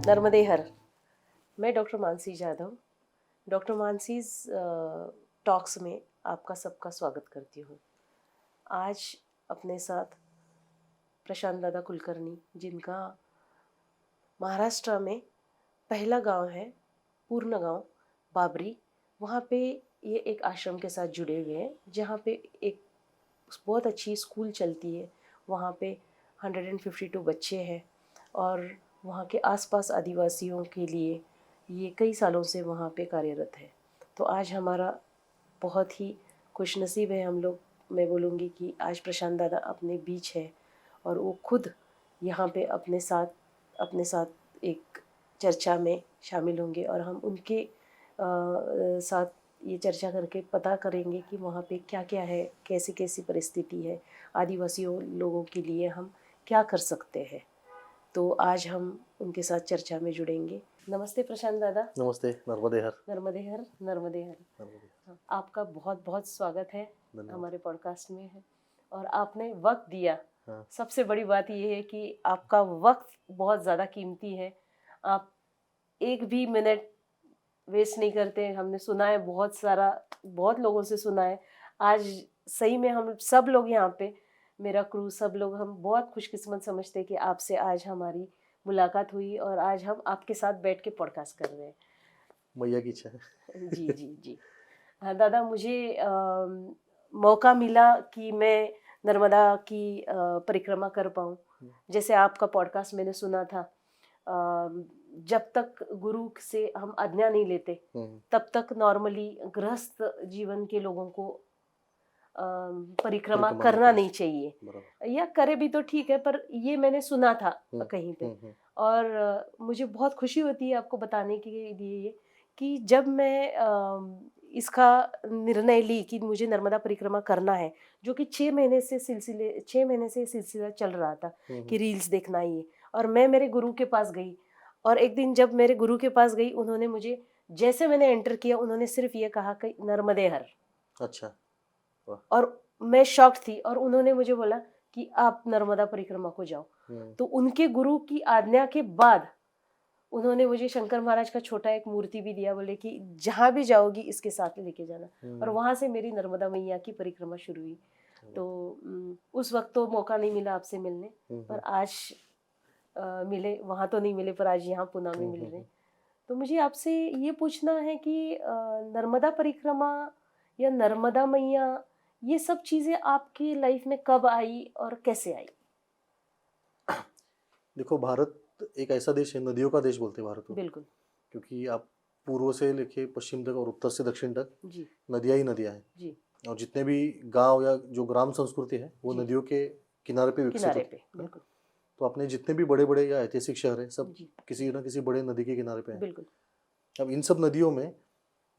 नर्मदे हर। मैं doctor Mansi Jadhav, doctor Mansi's talks में आपका सबका स्वागत करती हूँ। आज अपने साथ प्रशांत दादा कुलकर्णी, जिनका महाराष्ट्र में पहला गांव है पूर्ण गांव बाबरी, वहाँ पे ये एक आश्रम के साथ जुड़े हुए हैं, जहाँ पे एक बहुत अच्छी स्कूल चलती है। वहाँ पे 152 बच्चे हैं और वहाँ के आसपास आदिवासियों के लिए ये कई सालों से वहाँ पे कार्यरत है। तो आज हमारा बहुत ही खुशनसीब है हम लोग, मैं बोलूँगी कि आज प्रशांत दादा अपने बीच है और वो खुद यहाँ पे अपने साथ एक चर्चा में शामिल होंगे और हम उनके साथ ये चर्चा करके पता करेंगे कि वहाँ पे क्या क्या है, कैसी कैसी परिस्थिति है, आदिवासियों लोगों के लिए हम क्या कर सकते हैं। तो आज हम उनके साथ चर्चा में जुड़ेंगे। नमस्ते प्रशांत दादा। नमस्ते। नर्मदे हर। नर्मदे हर, नर्मदे हर। हाँ, आपका बहुत बहुत स्वागत है हमारे पॉडकास्ट में है और आपने वक्त दिया। हाँ। सबसे बड़ी बात ये है कि आपका वक्त बहुत ज़्यादा कीमती है, आप एक भी मिनट वेस्ट नहीं करते। हमने सुना है बहुत लोगों से सुना है। आज सही में हम सब लोग यहाँ पे, मेरा क्रू, सब लोग हम बहुत खुशकिस्मत समझते हैं कि आपसे आज हमारी मुलाकात हुई और आज हम आपके साथ बैठ के पॉडकास्ट कर रहे हैं। मैया की इच्छा है। जी जी जी। हाँ दादा, मुझे मौका मिला कि मैं नर्मदा की परिक्रमा कर पाऊँ। जैसे आपका पॉडकास्ट मैंने सुना था, जब तक गुरु से हम आज्ञा नहीं लेते तब तक नॉर्मली गृहस्थ जीवन के लोगों को परिक्रमा करना नहीं चाहिए, या करे भी तो ठीक है, पर ये मैंने सुना था कहीं पे। और मुझे बहुत खुशी होती है आपको बताने के लिए कि जब मैं इसका निर्णय ली कि मुझे नर्मदा परिक्रमा करना है, जो कि 6 महीने से सिलसिला चल रहा था कि रील्स देखना ही। और मैं मेरे गुरु के पास गई और एक दिन जब मेरे गुरु के पास गई, उन्होंने मुझे, जैसे मैंने एंटर किया, उन्होंने सिर्फ ये कहा कि नर्मदे हर। अच्छा। और मैं शॉक्ड थी और उन्होंने मुझे बोला कि आप नर्मदा परिक्रमा को जाओ। तो उनके गुरु की आज्ञा के बाद उन्होंने मुझे शंकर महाराज का छोटा एक मूर्ति भी दिया, बोले कि जहाँ भी जाओगी इसके साथ लेके जाना। और वहाँ से मेरी नर्मदा मैया की परिक्रमा शुरू हुई। तो उस वक्त तो मौका नहीं मिला आपसे मिलने, पर आज मिले, वहाँ तो नहीं मिले पर आज यहाँ पुणे में मिल रहे। तो मुझे आपसे ये पूछना है कि नर्मदा परिक्रमा या नर्मदा मैया, ये सब चीज़ें आपकी लाइफ में कब आई और कैसे आई? देखो, भारत एक ऐसा देश है, नदियों का देश बोलते हैं भारत को। बिल्कुल। क्योंकि आप पूर्व से लेके पश्चिम तक और उत्तर से दक्षिण तक जी नदियाँ ही नदियाँ हैं। जी। और जितने भी गांव या जो ग्राम संस्कृति है वो जी। नदियों के किनारे पे विकसित किनारे होती पे, है। बिल्कुल। तो अपने जितने भी बड़े बड़े या ऐतिहासिक शहर है, सब जी किसी न किसी बड़े नदी के किनारे पे हैं। बिल्कुल। अब इन सब नदियों में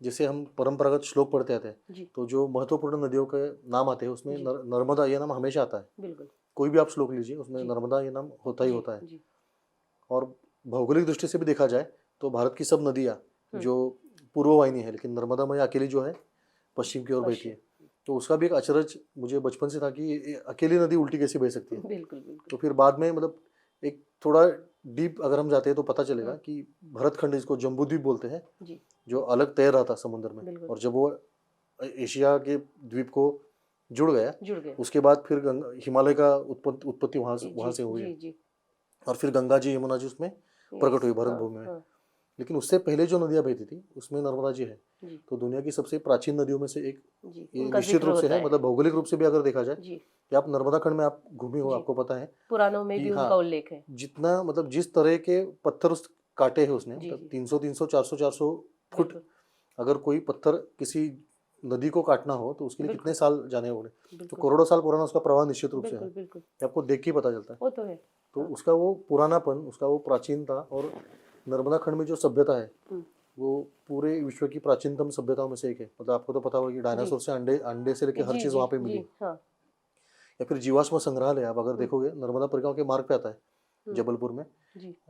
जैसे हम परंपरागत श्लोक पढ़ते आते हैं, जी तो जो महत्वपूर्ण नदियों के नाम आते हैं उसमें जी नर्मदा ये नाम हमेशा आता है। बिल्कुल। कोई भी आप श्लोक लीजिए उसमें जी नर्मदा ये नाम होता ही जी होता है। जी। और भौगोलिक दृष्टि से भी देखा जाए तो भारत की सब नदियाँ जो पूर्ववाहिनी है, लेकिन नर्मदा मैया अकेली जो है पश्चिम की ओर बहती है। तो उसका भी एक अचरज मुझे बचपन से था कि ये अकेली नदी उल्टी कैसी बह सकती है। बिल्कुल बिल्कुल। तो फिर बाद में मतलब एक थोड़ा डीप अगर हम जाते हैं तो पता चलेगा कि भरतखंड, इसको जम्बूद्वीप बोलते हैं, जी जो अलग तैर रहा था समुद्र में, बिल्कुल। और जब वो एशिया के द्वीप को जुड़ गया, गया। उसके बाद फिर हिमालय का उत्पत्ति वहाँ से हुई जी है। जी। और फिर गंगा जी, यमुना जी उसमें प्रकट हुई भरत भूमि में। लेकिन उससे पहले जो नदियाँ बहती थी उसमें नर्मदा जी है। तो दुनिया की सबसे प्राचीन नदियों में से एक ये निश्चित रूप से है, मतलब भौगोलिक रूप से भी अगर देखा जाए कि आप नर्मदा खंड में आप घूमी हो, आपको पता है पुराणों में भी उनका उल्लेख है। जितना मतलब जिस तरह के पत्थर उस काटे हैं उसने, मतलब 300 400 फुट अगर कोई पत्थर किसी नदी को काटना हो तो उसके लिए कितने साल जाने होंगे। तो करोड़ों साल पुराना उसका प्रवाह निश्चित रूप से है, आपको देख के पता चलता है। वो तो है। तो उसका वो पुरानापन, उसका वो प्राचीनता, और नर्मदा खंड में जो सभ्यता है वो पूरे विश्व की प्राचीनतम सभ्यताओं में से एक है। मतलब आपको तो पता होगा कि डायनासोर से अंडे से लेकर हर चीज वहाँ पे मिली। या फिर जीवाश्म संग्रहालय आप अगर देखोगे नर्मदा परिक्रमा के मार्ग पे आता है जबलपुर में,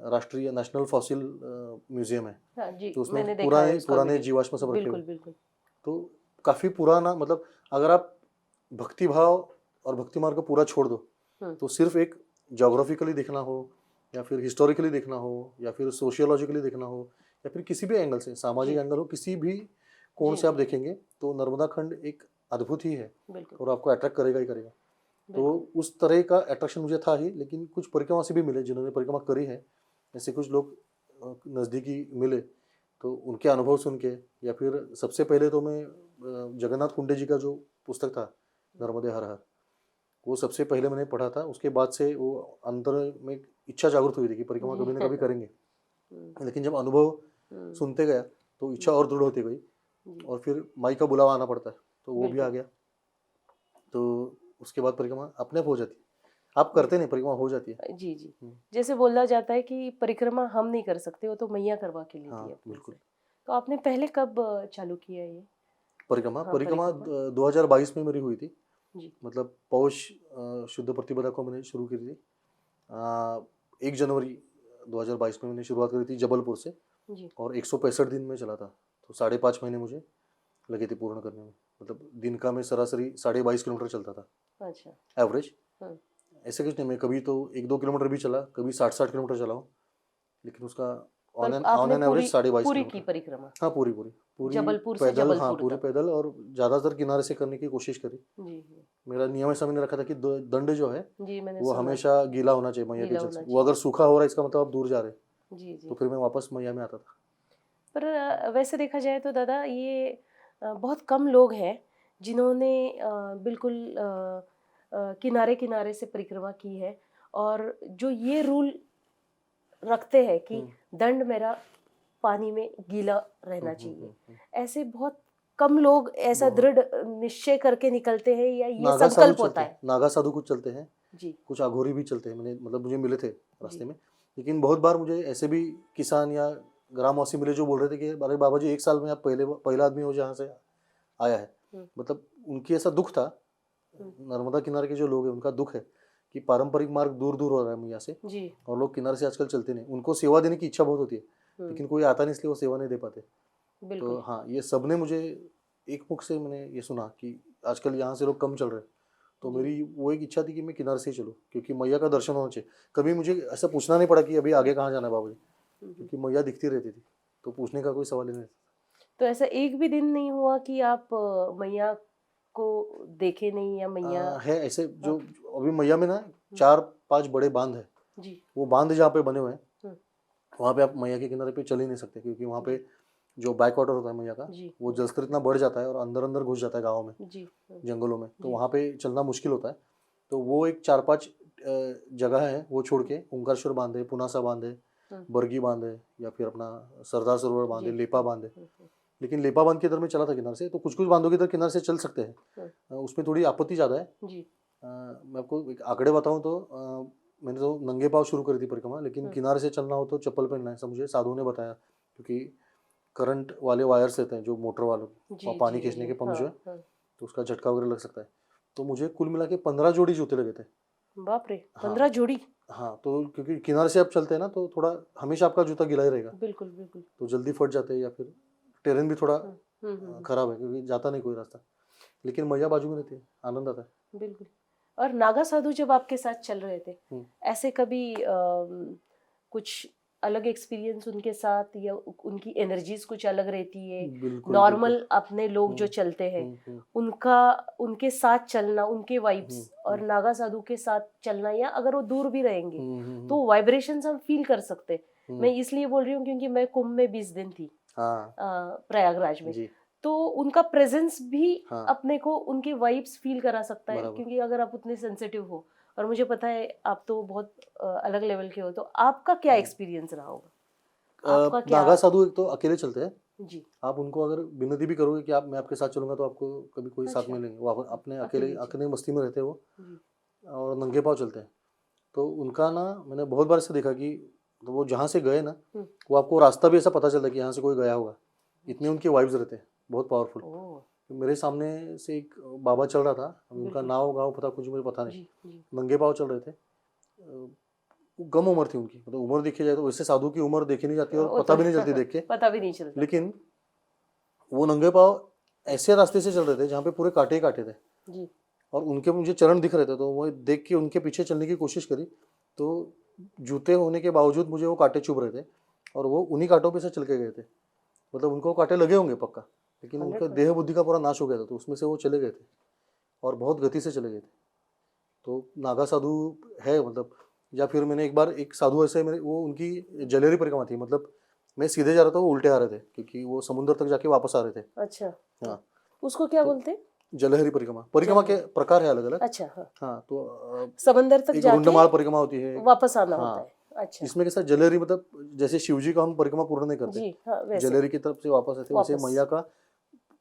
राष्ट्रीय नेशनल फॉसिल म्यूजियम है। तो उसमें पुराने जीवाश्म सब रखे हुए। तो काफी पुराना, मतलब अगर आप भक्ति भाव और भक्ति मार्ग को पूरा छोड़ दो तो सिर्फ एक ज्योग्राफिकली देखना हो या फिर हिस्टोरिकली देखना हो या फिर सोशियोलॉजिकली देखना हो या फिर किसी भी एंगल से, सामाजिक जी एंगल हो, किसी भी कोण जी से आप जी देखेंगे तो नर्मदा खंड एक अद्भुत ही है बिल्कुल और आपको अट्रैक्ट करेगा ही करेगा। तो बिल्कुल उस तरह का अट्रैक्शन मुझे था ही, लेकिन कुछ परिक्रमा से भी मिले जिन्होंने परिक्रमा करी है, ऐसे कुछ लोग नज़दीकी मिले, तो उनके अनुभव सुन के या फिर सबसे पहले तो मैं जगन्नाथ कुंडे जी का जो पुस्तक था नर्मदे हर हर, वो सबसे पहले मैंने पढ़ा था। उसके बाद से वो अंदर में एक इच्छा जागृत हुई थी कि परिक्रमा जी कभी ना कभी करेंगे। हम्म, लेकिन जब अनुभव हम्म, सुनते गया तो इच्छा जी और दृढ़ होती गई जी और फिर माई का बुलावा आना पड़ता है, तो वो भी आ बिल्कुल गया। तो उसके बाद परिक्रमा अपने आप हो जाती है, आप करते नहीं, परिक्रमा हो जाती है। जी जी हम्म, जैसे बोला जाता है कि परिक्रमा हम नहीं कर सकते, वो तो मैया करवा के लेती हाँ है अपने बिल्कुल। से। तो आपने पहले कब चालू किया ये? परिक्रमा हाँ परिक्रमा परिक्रमा 2022 में मेरी हुई थी। जी मतलब पौष शुद्ध प्रतिपदा को मैंने शुरू की थी। 1 जनवरी 2022 में मैंने शुरुआत करी थी जबलपुर से जी और 165 दिन में चला था। तो 5.5 महीने मुझे लगे थे पूर्ण करने में। मतलब दिन का मैं सरासरी 22.5 किलोमीटर चलता था अच्छा एवरेज। हाँ ऐसे कुछ नहीं, मैं कभी तो 1-2 किलोमीटर भी चला, कभी 60-60 किलोमीटर चला हूँ, लेकिन उसका पर ऑन आपने एन पूरी एवरेज 22.5 पूरी की किलोमीटर परिक्रमा हाँ पूरी पूरी पूरी जबलपुर से पैदल, हाँ जबलपुर पूरी तक? पैदल, और ज़्यादातर किनारे से करने की कोशिश करी। जी जी मेरा नियम ऐसा मैंने रखा था कि दंड जो है जी मैंने वो सुना हमेशा गीला होना चाहिए मैया के गीला जल होना से। वो अगर चाहिए। सूखा हो रहा है इसका मतलब आप दूर जा रहे हैं, जी जी तो फिर मैं वापस मैया में आता था। पर वैसे देखा जाए तो दादा ये बहुत कम लोग हैं जिन्होंने बिल्कुल किनारे किनारे से परिक्रमा की है, और जो ये रूल रखते हैं कि हम्म, दंड मेरा पानी में गीला हम्म, रहना हम्म, चाहिए। हम्म। ऐसे बहुत कम लोग ऐसा बहुत दृढ़ निश्चय करके निकलते हैं, या ये नागा साधु संकल्प होता चलते हैं, है? नागा साधु कुछ चलते हैं, जी कुछ अघोरी भी चलते हैं, मैंने मतलब मुझे मिले थे रास्ते जी में। लेकिन बहुत बार मुझे ऐसे भी किसान या ग्रामवासी मिले जो बोल रहे थे कि अरे बाबा जी 1 साल में आप पहला आदमी हो जहाँ से आया है। हम्म मतलब उनकी ऐसा दुख था, हम्म, नर्मदा किनारे के जो लोग हैं उनका दुख है कि पारंपरिक मार्ग दूर दूर हो रहा है मैया से जी और लोग किनारे से आजकल चलते नहीं। उनको सेवा देने की इच्छा बहुत होती है, हम्म लेकिन कोई आता नहीं, इसलिए वो सेवा नहीं दे पाते। तो बिल्कुल हाँ, ये सब ने मुझे एक मुख से मैंने ये सुना कि आजकल यहाँ से लोग कम चल रहे हैं। तो जी मेरी वो एक इच्छा थी कि मैं किनारे से ही चलूँ, क्योंकि मैया का दर्शन होना चाहिए। कभी मुझे ऐसा पूछना नहीं पड़ा कि अभी आगे कहाँ जाना है बाबू जी, हम्म। क्योंकि मैया दिखती रहती थी, तो पूछने का कोई सवाल ही नहीं। तो ऐसा एक भी दिन नहीं हुआ कि आप मैया को देखे नहीं, या मैया? है ऐसे हाँ जो अभी मैया में ना 4-5 बड़े बांध है। जी वो बांध जहाँ पे बने हुए हैं हम्म, वहाँ पे आप मैया के किनारे पे चल ही नहीं सकते, क्योंकि वहाँ पे जी जो बैक वाटर होता है मैया का, जी वो जी जलस्तर इतना बढ़ जाता है और अंदर अंदर घुस जाता है गाँव में, जी जंगलों में, तो जी वहाँ पे चलना मुश्किल होता है। तो वो एक 4-5 जगह है, वो छोड़ के ओंकारेश्वर बांध है, पुनासा बांध है, हम्म, बरगी बांध है, या फिर अपना सरदार सरोवर बांध जी है, लेपा बांध है। हम्म, लेकिन लेपा बांध के इधर में चला था किनारे से, तो कुछ कुछ बांधों के इधर किनारे से चल सकते हैं। हम्म, उसमें थोड़ी आपत्ति ज़्यादा है। जी मैं आपको एक आंकड़े बताऊं तो मैंने तो नंगे पाँव शुरू करी थी परिक्रमा, लेकिन हम्म, किनारे से चलना हो तो चप्पल पहनना है, ऐसा मुझे साधुओं ने बताया, क्योंकि करंट वाले वायर्स रहते हैं जो मोटर वाले, जी वहाँ पानी जी खींचने जी के पंप हाँ जो है, हाँ तो उसका झटका वगैरह लग सकता है। तो मुझे कुल मिला के 15 जोड़ी जूते लगे थे। बाप रे हाँ 15 जोड़ी? हाँ, तो क्योंकि किनारे से आप चलते हैं ना, तो थोड़ा हमेशा आपका जूता गीला ही रहेगा, बिल्कुल बिल्कुल तो जल्दी फट जाते हैं, या फिर टेरेन भी थोड़ा हम्म हम्म हम्म, हम्म, खराब है क्योंकि जाता नहीं कोई रास्ता। लेकिन मैया बाजू में रहती है, आनंद आता है। बिल्कुल। और नागा साधु जब आपके साथ चल रहे थे, हम्म, ऐसे कभी कुछ अलग एक्सपीरियंस उनके साथ, या उनकी एनर्जीज कुछ अलग रहती है? बिल्कुल बिल्कुल। नॉर्मल अपने लोग जो हम्म, चलते हैं, हम्म, हम्म, उनका उनके साथ चलना, उनके वाइब्स, हम्म, और नागा साधु के साथ चलना, या अगर वो दूर भी रहेंगे हम्म, तो वाइब्रेशंस हम फील कर सकते। हम्म, मैं इसलिए बोल रही हूँ क्योंकि मैं कुंभ में 20 दिन थी, हाँ प्रयागराज में। जी, तो उनका प्रेजेंस भी हाँ अपने को उनके वाइब्स फील करा सकता है, बराबर। क्योंकि अगर आप उतने सेंसिटिव हो, और मुझे पता है आप तो बहुत अलग लेवल के हो, तो आपका क्या हम्म। एक्सपीरियंस रहा होगा? आपका क्या? नागा साधु एक तो अकेले चलते हैं। जी आप उनको अगर विनती भी करोगे कि आप मैं आपके साथ चलूंगा, तो आपको कभी कोई साथ में अच्छा लेंगे, वो अपने अकेले अकेले चल अकेले मस्ती में रहते हैं वो, जी और नंगे पाँव चलते हैं। तो उनका ना मैंने बहुत बार ऐसा देखा कि तो वो जहाँ से गए ना, हम्म, वो आपको रास्ता भी ऐसा पता चलता है कि यहाँ से कोई गया होगा, इतने अच्छा उनके वाइब्स रहते हैं, बहुत पावरफुल। ओ तो मेरे सामने से एक बाबा चल रहा था, अब उनका बिल्कुल नाव गाँव पता कुछ मुझे पता नहीं, जी जी नंगे पाँव चल रहे थे। वो कम उम्र थी उनकी, मतलब उम्र देखी जाए तो वैसे साधु की उम्र देखी नहीं जाती और वो पता तो भी नहीं चलती देख के। पता भी नहीं चलता। लेकिन वो नंगे पाँव ऐसे रास्ते से चल रहे थे जहाँ पे पूरे कांटे ही कांटे थे, जी और उनके मुझे चरण दिख रहे थे, तो वो देख के उनके पीछे चलने की कोशिश करी, तो जूते होने के बावजूद मुझे वो कांटे चुभ रहे थे, और वो उन्हीं कांटों पे से चल के गए थे। मतलब उनको कांटे लगे होंगे पक्का, लेकिन उनका 100% देह बुद्धि का पूरा नाश हो गया था, तो उसमें से वो चले गए थे और बहुत गति से चले गए थे। तो नागा साधु है मतलब। या फिर मैंने एक बार एक साधु ऐसे, मेरे वो उनकी जलेरी परिक्रमा थी, मतलब मैं सीधे जा रहा था, वो उल्टे आ रहे थे, क्योंकि वो समुद्र तक जाके वापस आ रहे थे। अच्छा, हाँ, उसको क्या तो बोलते हैं? जलहरी परिक्रमा के जलहरी। प्रकार है अलग अलग। अच्छा, हाँ, हाँ, तो समंदर तक एक जाके रुंडमाल परिक्रमा होती है। वापस आना हाँ, होता है। अच्छा, इसमें कैसा जलेरी, मतलब जैसे शिव जी का हम परिक्रमा पूर्ण नहीं करते, जी हाँ, वैसे जलेरी की तरफ से वापस आते, वैसे वापस। मैया का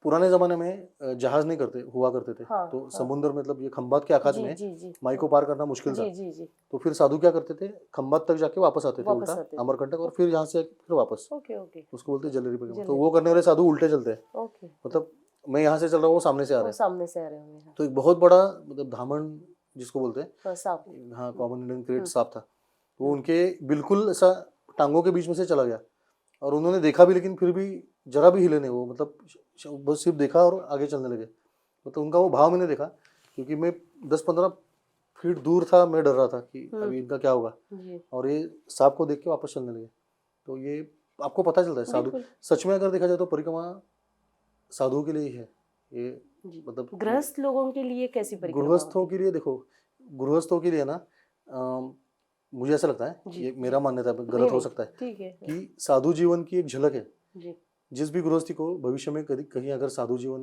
पुराने जमाने में जहाज नहीं करते हुआ करते थे, हाँ, तो हाँ, समुद्र मतलब ये खंबात के आकाश जी में जी जी, माई को हाँ, पार करना मुश्किल था। जी जी जी, तो फिर साधु क्या करते थे, खंबात तक जाके वापस आते थे वापस उल्टा आते थे। अमरकंटक, और फिर यहाँ से फिर वापस। ओके ओके, उसको बोलते हैं जलेरी परिक्रमा। तो जलेरी। वो करने वाले साधु उल्टे चलते हैं, ओके, मतलब मैं यहाँ से चल रहा हूँ, वो सामने से आ वो रहे हैं। सामने से आ रहे होंगे। हाँ, तो एक बहुत बड़ा मतलब धामन जिसको बोलते हैं, हाँ, सांप। हाँ, कॉमन इंडियन क्रेट हम्म, सांप था। तो वो हम्म, उनके बिल्कुल ऐसा टांगों के बीच में से चला गया, और उन्होंने देखा भी, लेकिन फिर भी जरा भी हिले नहीं वो, मतलब बस सिर्फ देखा और आगे चलने लगे। मतलब उनका वो भाव मैंने देखा, क्योंकि मैं 10-15 फीट दूर था, मैं डर रहा था कि अभी इनका क्या होगा, जी, और ये सांप को देख के वापस चलने लगे। तो ये आपको पता चलता है साधु, बिल्कुल सच में अगर देखा जाए तो परिक्रमा साधुओं के लिए ही है ये। जी। मतलब गृहस्थ लोगों के लिए कैसी परिक्रमा गृहस्थों होती के लिए देखो, गृहस्थों के लिए ना, मुझे ऐसा लगता है, है? जी ये जी, मेरा मान्यता है, नहीं गलत हो नहीं, सकता है, ठीक है। हाँ, कि साधु जीवन की एक झलक है। जी जिस भी गृहस्थी को भविष्य में कहीं कहीं अगर साधु जीवन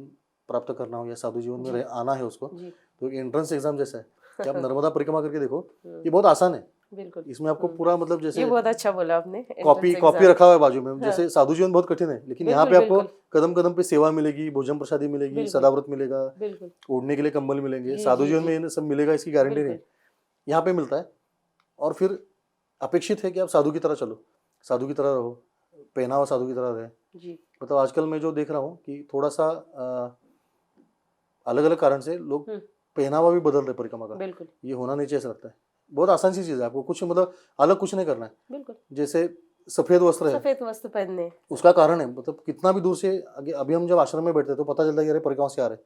प्राप्त करना हो या साधु जीवन में जी आना है उसको, जी, तो एक एंट्रेंस एग्जाम जैसा है कि आप नर्मदा परिक्रमा करके देखो। हम्म, ये बहुत आसान है, बिल्कुल। इसमें आपको पूरा मतलब ये जैसे बहुत अच्छा बोला आपने, कॉपी एंट्रेंस कॉपी एग्जाम। रखा हुआ है बाजू में। हाँ, जैसे साधु जीवन बहुत कठिन है, लेकिन यहाँ बिल्कुल पे आपको बिल्कुल कदम कदम पे सेवा मिलेगी, भोजन प्रसादी मिलेगी, बिल्कुल सदाव्रत मिलेगा, बिल्कुल, ओढ़ने के लिए कंबल मिलेंगे। जी साधु जी जीवन जी, में ये सब मिलेगा इसकी गारंटी नहीं बिल्कुल है, यहाँ पे मिलता है। और फिर अपेक्षित है कि आप साधु की तरह चलो, साधु की तरह रहो, पहनावा साधु की तरह रहे। जी, मतलब आजकल मैं जो देख रहा हूँ कि थोड़ा सा अलग अलग कारण से लोग पहनावा भी बदल रहे परिक्रमा का। बिल्कुल ये होना नहीं चाहिए ऐसा लगता है। बहुत आसान सी चीज़ है, आपको कुछ मतलब अलग कुछ नहीं करना है। बिल्कुल। जैसे सफ़ेद वस्त्र है, सफेद वस्त्र पहनने। उसका कारण है, मतलब कितना भी दूर से आगे, अभी हम जब आश्रम में बैठते हैं तो पता चलता है कि अरे परिक्रमा से आ रहे हैं।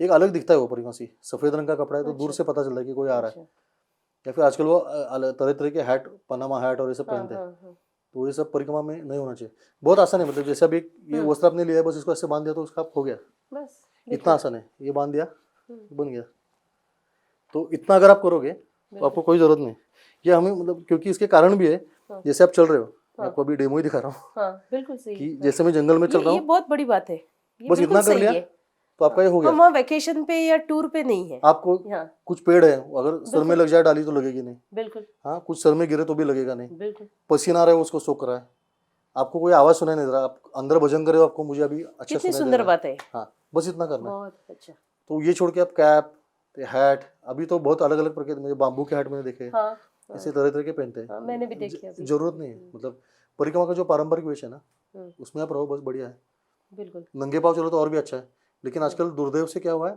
एक अलग दिखता है वो परिक्रमा से, सफ़ेद रंग का कपड़ा है तो दूर अच्छा से पता चलता है कि कोई आ रहा है। अच्छा, या फिर आजकल वो तरह तरह के हैट, पनामा हैट और ये सब हाँ पहनते हैं। हाँ हाँ, तो ये सब परिक्रमा में नहीं होना चाहिए। बहुत आसान है, मतलब जैसे अभी ये वस्त्र आपने लिया है, बस इसको ऐसे बांध दिया तो उसका हो गया। बस इतना देखिए। आसान है, ये बांध दिया हम्म, बन गया। तो इतना अगर आप करोगे तो आपको बिल्कुल। कोई ज़रूरत नहीं। ये हमें मतलब, क्योंकि इसके कारण भी है, हाँ जैसे आप चल रहे हो, मैं हाँ आपको अभी डेमो ही दिखा रहा हूँ हाँ, बिल्कुल सही। कि हाँ, जैसे मैं जंगल में चल रहा ये हूँ, बहुत बड़ी बात है, ये बस बिल्कुल इतना कर सही लिया है। तो आपका ये हो गया। हम वहाँ वेकेशन पे या टूर पे नहीं है। आपको हाँ, कुछ पेड़ है, अगर सर में बिल्कुल लग जाए डाली तो लगेगी नहीं। बिल्कुल हाँ, कुछ सर में गिरे तो भी लगेगा नहीं। बिल्कुल, पसीना आ रहा है उसको सोख रहा है, आपको कोई आवाज़ सुनाई नहीं दे रहा, आप अंदर भजन करे हो, आपको मुझे अभी अच्छा कितनी सुनाई दे सुंदर रहा है। बात है। हाँ, बस इतना करना है। बहुत अच्छा। तो ये छोड़ के आप कैप, हैट, अभी तो बहुत अलग अलग प्रकार के, मुझे बाम्बू के हैट मैंने देखे हैं, हाँ हाँ ऐसे तरह तरह के पहनते हाँ, मैंने भी हैं। देखी अभी। जरूरत नहीं है, मतलब परिक्रमा का जो पारंपरिक वेश है ना, हम्म, उसमें आप रहो, बस बढ़िया है। बिल्कुल। नंगे पाँव चलो तो और भी अच्छा है, लेकिन आजकल दुर्दैव से क्या हुआ है,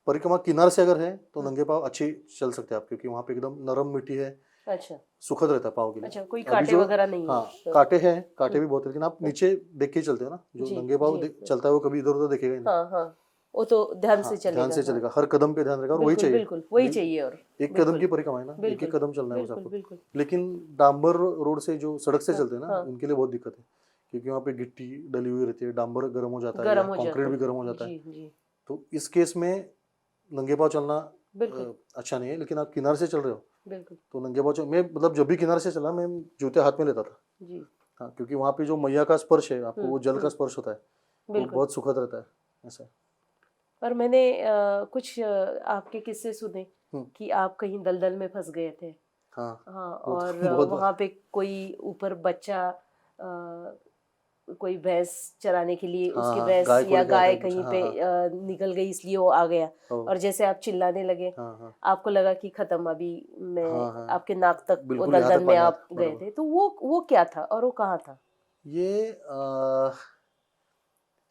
परिक्रमा किनारे से अगर है तो नंगे पाँव अच्छी चल सकते हैं आप, क्योंकि वहाँ पे एकदम नरम मिट्टी है, अच्छा सुखद रहता है पाँव के लिए। अच्छा, कोई अभी कांटे जो, वगैरह नहीं हाँ, है। कांटे हैं, कांटे भी बहुत है, लेकिन आप नीचे देख के ही चलते हो ना, जो जी नंगे पाँव जी, चलता है वो कभी इधर उधर देखेगा ही नहीं। हाँ हाँ, वो तो ध्यान हाँ, से ध्यान चलेगा। से हाँ, चलेगा, हर कदम पे ध्यान रहेगा, और वही बिल्कुल चाहिए। बिल्कुल वही अभी चाहिए। और एक कदम बिल्कुल की परिक्रमा है ना, एक ही बिल्कुल कदम चलना है बस बिल्कुल आपको। बिल्कुल, लेकिन डांबर रोड से जो सड़क से हाँ चलते हैं ना, हाँ, उनके लिए बहुत दिक्कत है, क्योंकि वहाँ पे गिट्टी डली हुई रहती है, डांबर गर्म हो जाता है या गर्म हो कंक्रीट जाते भी हैं। गर्म हो जाता है। जी जी, तो इस केस में नंगे पाँव चलना बिल्कुल अच्छा नहीं है। लेकिन आप किनारे से चल रहे हो बिल्कुल, तो नंगे पाँव मैं मतलब जब भी किनारे से चला, मैं जूते हाथ में लेता था। जी हाँ, क्योंकि वहाँ पे जो मैया का स्पर्श है, आपको वो जल का हम्म, स्पर्श होता है, तो बिल्कुल। बहुत सुखद रहता है ऐसा। और मैंने कुछ आपके किस्से सुने हम्म, कि आप कहीं दलदल में फंस गए थे। हाँ, हाँ, वो और तो बहुत वहाँ बार। पे कोई ऊपर बच्चा कोई भैंस चराने के लिए, हाँ उसकी हाँ, भैंस गाय को या लेके आया था गाय एक बच्चा, कहीं हाँ पे हाँ। निकल गई, इसलिए वो आ गया। ओ, और जैसे आप चिल्लाने लगे, हाँ हाँ आपको लगा कि खत्म, अभी मैं हाँ हाँ, आपके नाक तक वो बिल्कुल यहाँ दलदल तक में पानी आप आता गए बराबर। थे। तो वो क्या था और वो कहाँ था? ये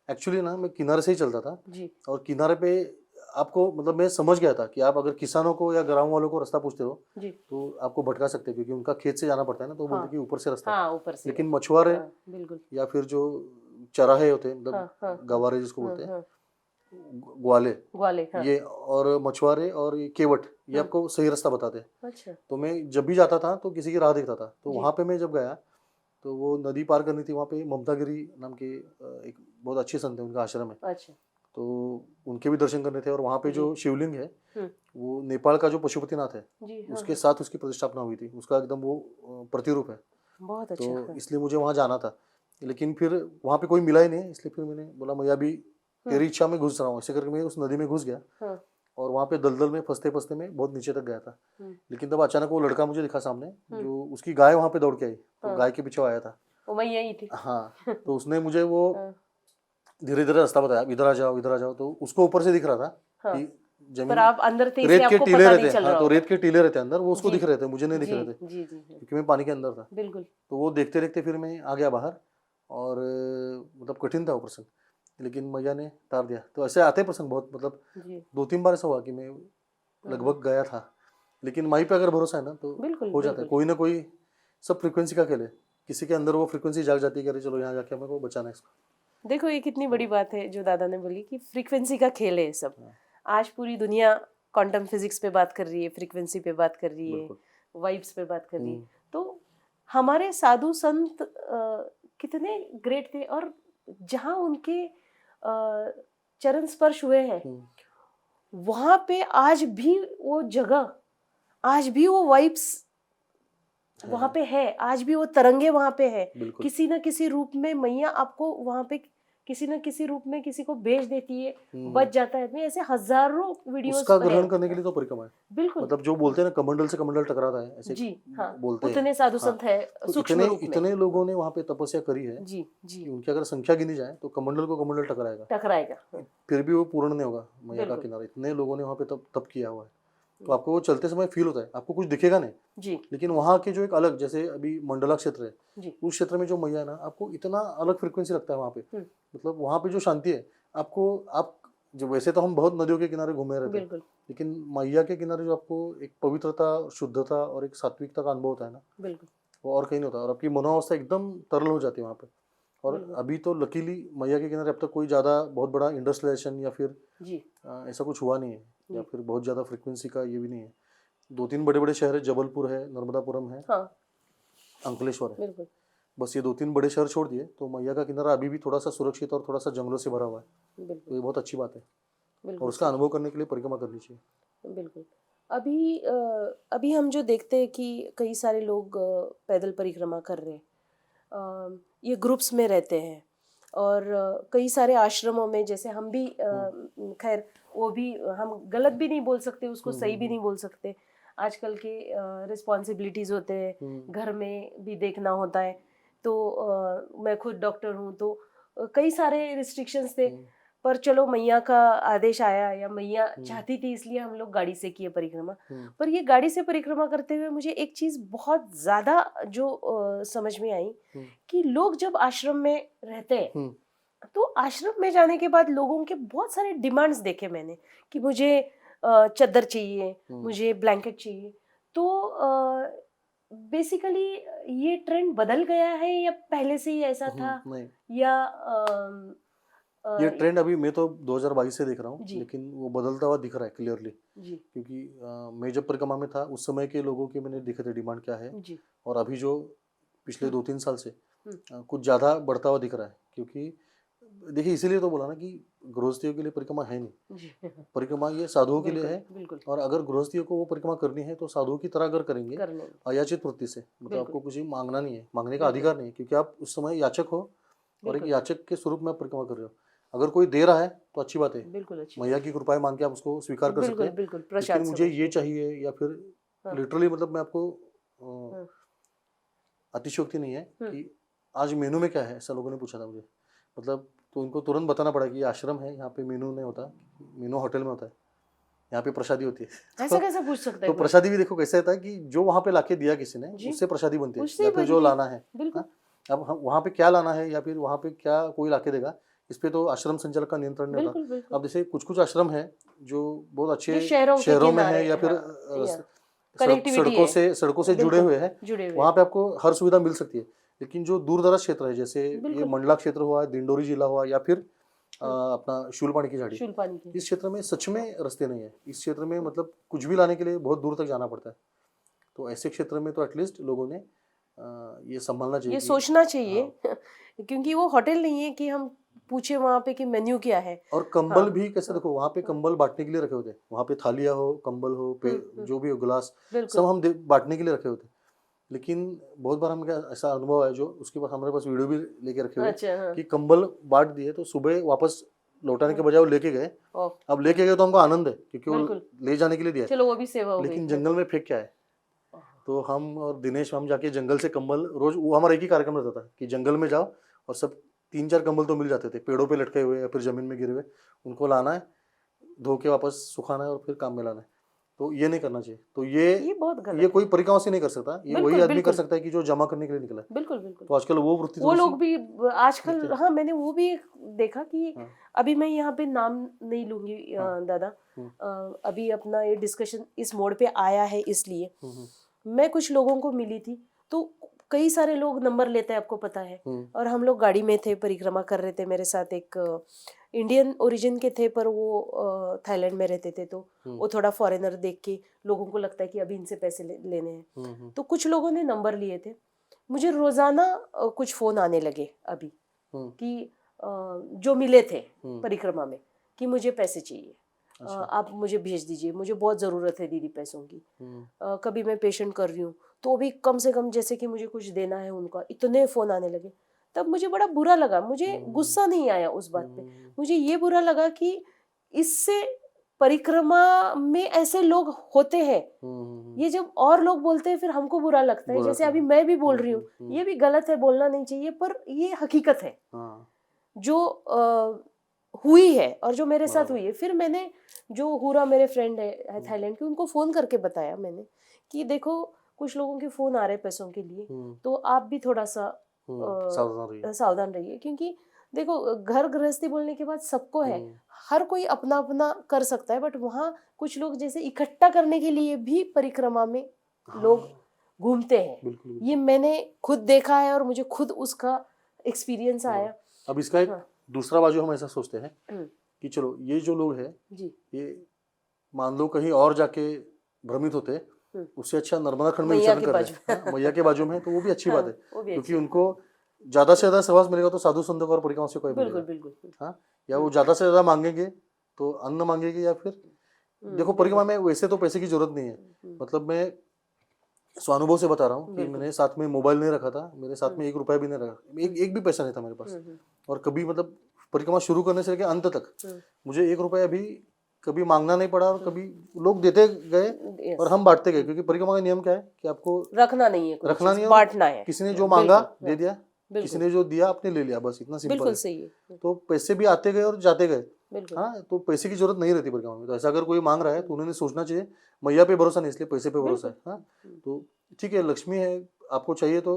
एक्चुअली ना, मैं किनारे से ही चलता था, जी और किनारे पे आपको मतलब मैं समझ गया था कि आप अगर किसानों को या गाँव वालों को रास्ता पूछते हो जी, तो आपको भटका सकते हैं, क्योंकि उनका खेत से जाना पड़ता है ना, तो वो बोलते हाँ हैं कि ऊपर से रास्ता है। हाँ, ऊपर से लेकिन है। मछुआरे हाँ बिल्कुल, या फिर जो चराहे होते हैं, हाँ मतलब हाँ हाँ गवारे जिसको हाँ बोलते हैं, हाँ, ग्वाले, ग्वाले, हाँ। ये और मछुआरे और ये केवट, ये आपको सही रास्ता बताते हैं। अच्छा। तो मैं जब भी जाता था तो किसी की राह देखता था, तो जी। वहाँ पे मैं जब गया तो वो नदी पार करनी थी, वहाँ पे ममतागिरी नाम के एक बहुत अच्छे संत है, उनका आश्रम है, अच्छा। तो उनके भी दर्शन करने थे। और वहाँ पे जी। जो शिवलिंग है हम्म। वो नेपाल का जो पशुपतिनाथ है जी, हाँ उसके हाँ। साथ उसकी प्रतिष्ठापना हुई थी, उसका एकदम वो प्रतिरूप है। बहुत अच्छा, तो हाँ। इसलिए मुझे वहाँ जाना था, लेकिन फिर वहाँ पे कोई मिला ही नहीं, इसलिए फिर मैंने बोला मैया भी तेरी इच्छा में घुस रहा हूँ, ऐसे करके मैं उस नदी में घुस गया। हाँ। और वहाँ पे दलदल में फंसते फंसते मैं बहुत नीचे तक गया था। लेकिन तब अचानक वो लड़का मुझे दिखा सामने, जो उसकी गाय वहाँ पे दौड़ के आई, तो हाँ। गाय के पीछे वो आया था। वो मैं यही थी। हाँ, तो उसने मुझे वो हाँ। धीरे धीरे रास्ता बताया, इधर आ जाओ इधर आ जाओ। तो उसको ऊपर से दिख रहा था हाँ। कि पर जमीन, आप अंदर थे इसलिए रेत के आपको टीले पता रहते नहीं हैं, चल हाँ रहा तो होगा। रेत के टीले रहते हैं अंदर, वो उसको जी दिख रहे थे, मुझे नहीं दिख जी रहे थे जी जी हाँ। क्योंकि मैं पानी के अंदर था। बिल्कुल। तो वो देखते देखते फिर मैं आ गया बाहर, और मतलब कठिन था वो प्रसंग, लेकिन मैया ने तार दिया। तो ऐसे आते प्रसंग बहुत, मतलब जी। 2-3 बार ऐसा हुआ कि मैं लगभग गया था, लेकिन माई पे अगर भरोसा है ना तो बिल्कुल हो जाता है। बिल्कुल। कोई ना कोई, सब फ्रीक्वेंसी का खेल है, किसी के अंदर वो फ्रीक्वेंसी जाग जाती है कि अरे चलो यहाँ जाके हमें को बचाना है इसको। देखो ये कितनी बड़ी बात है जो दादा ने बोली कि फ्रीक्वेंसी का खेल है ये सब। हाँ, आज पूरी दुनिया क्वांटम फिजिक्स पे बात कर रही है, फ्रीक्वेंसी पे बात कर रही है, बिल्कुल। वाइब्स पे बात कर रही है। तो हमारे साधु संत कितने ग्रेट थे, और जहाँ उनके चरण स्पर्श हुए हैं वहां पे आज भी वो जगह, आज भी वो वाइब्स वहां पे है, आज भी वो तरंगे वहां पे है। बिल्कुल। किसी ना किसी रूप में मैया आपको वहां पे किसी ना किसी रूप में किसी को भेज देती है, बच जाता है। मैं ऐसे हजारों वीडियोस उसका है। ग्रहण करने के लिए तो परिक्रमा है, बिल्कुल। मतलब जो बोलते हैं ना कमंडल से कमंडल टकराता है, ऐसे जी हाँ, बोलते हैं। उतने साधु हाँ, संत है तो सूक्ष्म रूप में। इतने लोगों ने वहाँ पे तपस्या करी है जी जी। कि उनकी अगर संख्या गिनी जाए तो कमंडल को कमंडल टकराएगा, टकराएगा। फिर भी वो पूर्ण नहीं होगा मैया का बिल्कुल। किनारा। इतने लोगों ने वहाँ पे तप किया हुआ है, तो आपको वो चलते समय फील होता है, आपको कुछ दिखेगा नहीं, जी लेकिन वहाँ के जो एक अलग, जैसे अभी मंडला क्षेत्र है, जी। उस क्षेत्र में जो मैया है ना, आपको इतना अलग फ्रिक्वेंसी लगता है वहाँ पे, मतलब वहाँ पे जो शांति है आपको, आप जो, वैसे तो हम बहुत नदियों के किनारे घूमे रहते हैं, बिल्कुल लेकिन मैया के किनारे जो आपको एक पवित्रता, शुद्धता और एक सात्विकता का अनुभव होता है ना, बिल्कुल। वो और कहीं नहीं होता, और आपकी मनोअवस्था एकदम तरल हो जाती है वहाँ पे। और बिल्कुल। अभी तो लकीली मैया के किनारे अब तक कोई ज़्यादा बहुत बड़ा इंडस्ट्रियलाइजेशन या फिर जी ऐसा कुछ हुआ नहीं है, या जी। फिर बहुत ज़्यादा फ्रिक्वेंसी का ये भी नहीं है। 2-3 बड़े बड़े शहर है, जबलपुर है, नर्मदापुरम है, हाँ अंकलेश्वर है, बिल्कुल बस ये 2-3 बड़े शहर छोड़ दिए तो मैया का किनारा अभी भी थोड़ा सा सुरक्षित और थोड़ा सा जंगलों से भरा हुआ है, तो बिल्कुल ये बहुत अच्छी बात है, और बिल्कुल उसका सही। अनुभव करने के लिए परिक्रमा करनी चाहिए। बिल्कुल। अभी अभी हम जो देखते हैं कि कई सारे लोग पैदल परिक्रमा कर रहे हैं, ये ग्रुप्स में रहते हैं, और कई सारे आश्रमों में, जैसे हम भी खैर वो भी हम गलत भी नहीं बोल सकते उसको, सही भी नहीं बोल सकते। आजकल के रिस्पॉन्सिबिलिटीज़ होते हैं, घर में भी देखना होता है। तो मैं खुद डॉक्टर हूँ, तो कई सारे रिस्ट्रिक्शंस थे, पर चलो मैया का आदेश आया, या मैया चाहती थी इसलिए हम लोग गाड़ी से किए परिक्रमा। पर ये गाड़ी से परिक्रमा करते हुए मुझे एक चीज़ बहुत ज़्यादा जो समझ में आई, कि लोग जब आश्रम में रहते हैं तो आश्रम में जाने के बाद लोगों के बहुत सारे डिमांड्स देखे मैंने, कि मुझे चादर चाहिए, मुझे ब्लैंकेट चाहिए। तो बेसिकली ये ट्रेंड बदल गया है, या पहले से ही ऐसा था, नहीं, या ये ट्रेंड अभी मैं तो 2022 से देख रहा हूँ, जी लेकिन वो बदलता हुआ दिख रहा है क्लियरली, जी क्योंकि मैं जब परिक्रमा में था उस समय के लोगों के मैंने देखे थे डिमांड क्या है, जी और अभी जो पिछले 2-3 साल से कुछ ज़्यादा बढ़ता हुआ दिख रहा है। क्योंकि देखिए, इसीलिए तो बोला ना कि गृहस्थियों के लिए परिक्रमा है नहीं, जी परिक्रमा ये साधुओं के लिए बिल्कुल है। बिल्कुल और अगर गृहस्थियों को वो परिक्रमा करनी है तो साधुओं की तरह अगर करेंगे, करने में। अयाचित वृत्ति से, मतलब बिल्कुल आपको कुछ मांगना नहीं है, मांगने का बिल्कुल अधिकार नहीं है, क्योंकि आप उस समय याचक हो, और एक बिल्कुल याचक के स्वरूप में आप परिक्रमा कर रहे हो। अगर कोई दे रहा है तो अच्छी बात है, बिल्कुल अच्छी मैया बात की कृपाएं मान के आप उसको स्वीकार कर है। सकते बिल्कुल हैं। बिल्कुल लेकिन प्रसाद मुझे समझ ये के। चाहिए, या फिर हाँ लिटरली, मतलब मैं आपको हाँ अतिशयोक्ति नहीं है कि आज मेनू में क्या है, ऐसा लोगों ने पूछा था मुझे, मतलब तो इनको तुरंत बताना पड़ा कि ये आश्रम है, यहाँ पे मेनू नहीं होता, मेनू होटल में होता है, यहाँ पे प्रसादी होती है। ऐसा कैसे पूछ सकता है तो कोई? प्रसादी भी देखो कैसे होता है कि जो वहाँ पे लाके दिया किसी ने, जी उससे प्रसादी बनती है, उससे या ही फिर जो बनती है। लाना है। बिल्कुल हाँ? अब हम वहाँ पे क्या लाना है, या फिर वहाँ पे क्या कोई लाके देगा, इस पे तो आश्रम संचालक का नियंत्रण नहीं होता। बिल्कुल बिल्कुल। अब जैसे कुछ कुछ आश्रम है जो बहुत जो अच्छे शहरों के शहरों में किनारे है, या फिर हाँ, या सड़कों कनेक्टिविटी है, सड़कों से जुड़े बिल्कुल हुए हैं, जुड़े हुए वहाँ पे आपको हर सुविधा मिल सकती है। लेकिन जो दूर दराज क्षेत्र है, जैसे ये बिल्कुल मंडला क्षेत्र हुआ, दिंडोरी जिला हुआ, या फिर अपना शूलपाणी की झाड़ी, शूलपानी की। इस क्षेत्र में सच में रास्ते नहीं है। इस क्षेत्र में मतलब कुछ भी लाने के लिए बहुत दूर तक जाना पड़ता है। तो ऐसे क्षेत्र में तो एटलीस्ट लोगों ने ये संभालना चाहिए ये कि सोचना चाहिए हाँ। क्योंकि वो होटल नहीं है कि हम पूछे वहाँ पे कि मेन्यू क्या है। और कंबल भी कैसे, हाँ, देखो वहाँ पे हाँ। कंबल बांटने के लिए रखे होते हैं, वहाँ पे थालियाँ हो, कंबल हो, जो भी हो, गिलास, बिल्कुल। सब हम बांटने के लिए रखे होते हैं। लेकिन बहुत बार हम क्या ऐसा अनुभव है, जो उसके पास हमारे पास वीडियो भी लेके रखे हुए अच्छा, हाँ। कि कंबल बांट दिए तो सुबह वापस लौटाने के बजाय वो लेके गए। ओह, अब लेके गए तो हमको आनंद है क्योंकि वो बिल्कुल। ले जाने के लिए दिया है, चलो वो भी सेवा हो गई। लेकिन जंगल में फेंक क्या है। तो हम और दिनेश हम जाके जंगल से कंबल रोज, वो हमारा एक ही कार्यक्रम रहता था कि जंगल में जाओ और सब 3-4 कंबल तो मिल जाते थे पेड़ों पे लटके हुए या फिर जमीन में गिरे हुए, उनको लाना है, धो के वापस सुखाना है और फिर काम में लाना है। तो ये नहीं करना चाहिए। तो ये बहुत गलत ये है। कोई परिक्रमा से नहीं कर सकता, ये वही बिल्कुल, आदमी कर बिल्कुल। सकता है कि जो जमा करने के लिए निकला है। बिल्कुल, बिल्कुल। तो आजकल वो वृत्ति वो थोड़ी लोग सी भी दिखते आजकल, हैं। हाँ, मैंने वो भी देखा कि हाँ। अभी मैं यहाँ पे नाम नहीं लूंगी हाँ। दादा। अभी अपना ये डिस्कशन इस मोड़ पे आया है इसलिए मैं कुछ लोगों को मिली थी, तो कई सारे लोग नंबर लेते हैं, आपको पता है। और हम लोग गाड़ी में थे, परिक्रमा कर रहे थे, मेरे साथ एक इंडियन ओरिजिन के थे पर वो थाईलैंड में रहते थे, तो वो थोड़ा फॉरेनर देख के लोगों को लगता है कि अभी इनसे पैसे लेने हैं। तो कुछ लोगों ने नंबर लिए थे। मुझे रोजाना कुछ फोन आने लगे अभी कि जो मिले थे परिक्रमा में कि मुझे पैसे चाहिए, आप मुझे भेज दीजिए, मुझे बहुत ज़रूरत है दीदी पैसों की। कभी मैं पेशेंट कर रही हूँ तो भी कम से कम जैसे कि मुझे कुछ देना है उनका, इतने फ़ोन आने लगे। तब मुझे बड़ा बुरा लगा, मुझे गुस्सा नहीं आया उस बात पे, मुझे ये बुरा लगा कि इससे परिक्रमा में ऐसे लोग होते हैं। ये जब और लोग बोलते हैं फिर हमको बुरा लगता है, जैसे अभी मैं भी बोल रही हूँ, ये भी गलत है, बोलना नहीं चाहिए, पर ये हकीकत है जो हुई है और जो मेरे साथ हुई है। फिर मैंने जो हुरा मेरे फ्रेंड है थाईलैंड की, उनको फ़ोन करके बताया मैंने कि देखो कुछ लोगों के फ़ोन आ रहे पैसों के लिए, तो आप भी थोड़ा सा सावधान रहिए, क्योंकि देखो घर गृहस्थी बोलने के बाद सबको है, हर कोई अपना अपना कर सकता है, बट वहाँ कुछ लोग जैसे इकट्ठा करने के लिए भी परिक्रमा में लोग घूमते हैं। ये मैंने खुद देखा है और मुझे खुद उसका एक्सपीरियंस आया। अब इसका एक दूसरा बाजू हम ऐसा सोचते हैं कि चलो ये जो लोग हैं ये मान लो कहीं और जाके भ्रमित होते, उससे अच्छा नर्मदा खंड में विचरण कर रहे हैं, मैया के बाजू में, तो वो भी अच्छी बात है, क्योंकि उनको ज्यादा से ज्यादा सहवास मिलेगा तो साधु संतों और परिक्रमा से कोई मिलेगा। हाँ, या वो ज्यादा से ज्यादा मांगेंगे तो अन्न मांगेंगे, या फिर देखो परिक्रमा में वैसे तो पैसे की जरूरत नहीं है, मतलब मैं स्वानुभव से बता रहा हूँ कि मैंने साथ में मोबाइल नहीं रखा था, मेरे साथ में 1 रुपया भी नहीं रखा, एक भी पैसा नहीं था मेरे पास। और कभी मतलब परिक्रमा शुरू करने से लेकर अंत तक मुझे 1 रुपया भी कभी मांगना नहीं पड़ा, और कभी लोग देते गए और हम बांटते गए, क्योंकि परिक्रमा का नियम क्या है कि आपको रखना नहीं है, रखना नहीं है, बांटना है। किसी ने जो मांगा दे दिया, किसी ने जो दिया आपने ले लिया, बस इतना सिंपल है। बिल्कुल सही है। तो पैसे भी आते गए और जाते गए। हाँ, तो पैसे की जरूरत नहीं रहती परिक्रमा में। तो ऐसा अगर कोई मांग रहा है तो उन्होंने सोचना चाहिए मैया पे भरोसा नहीं, इसलिए पैसे पे भरोसा है। हाँ, तो ठीक है, लक्ष्मी है, आपको चाहिए तो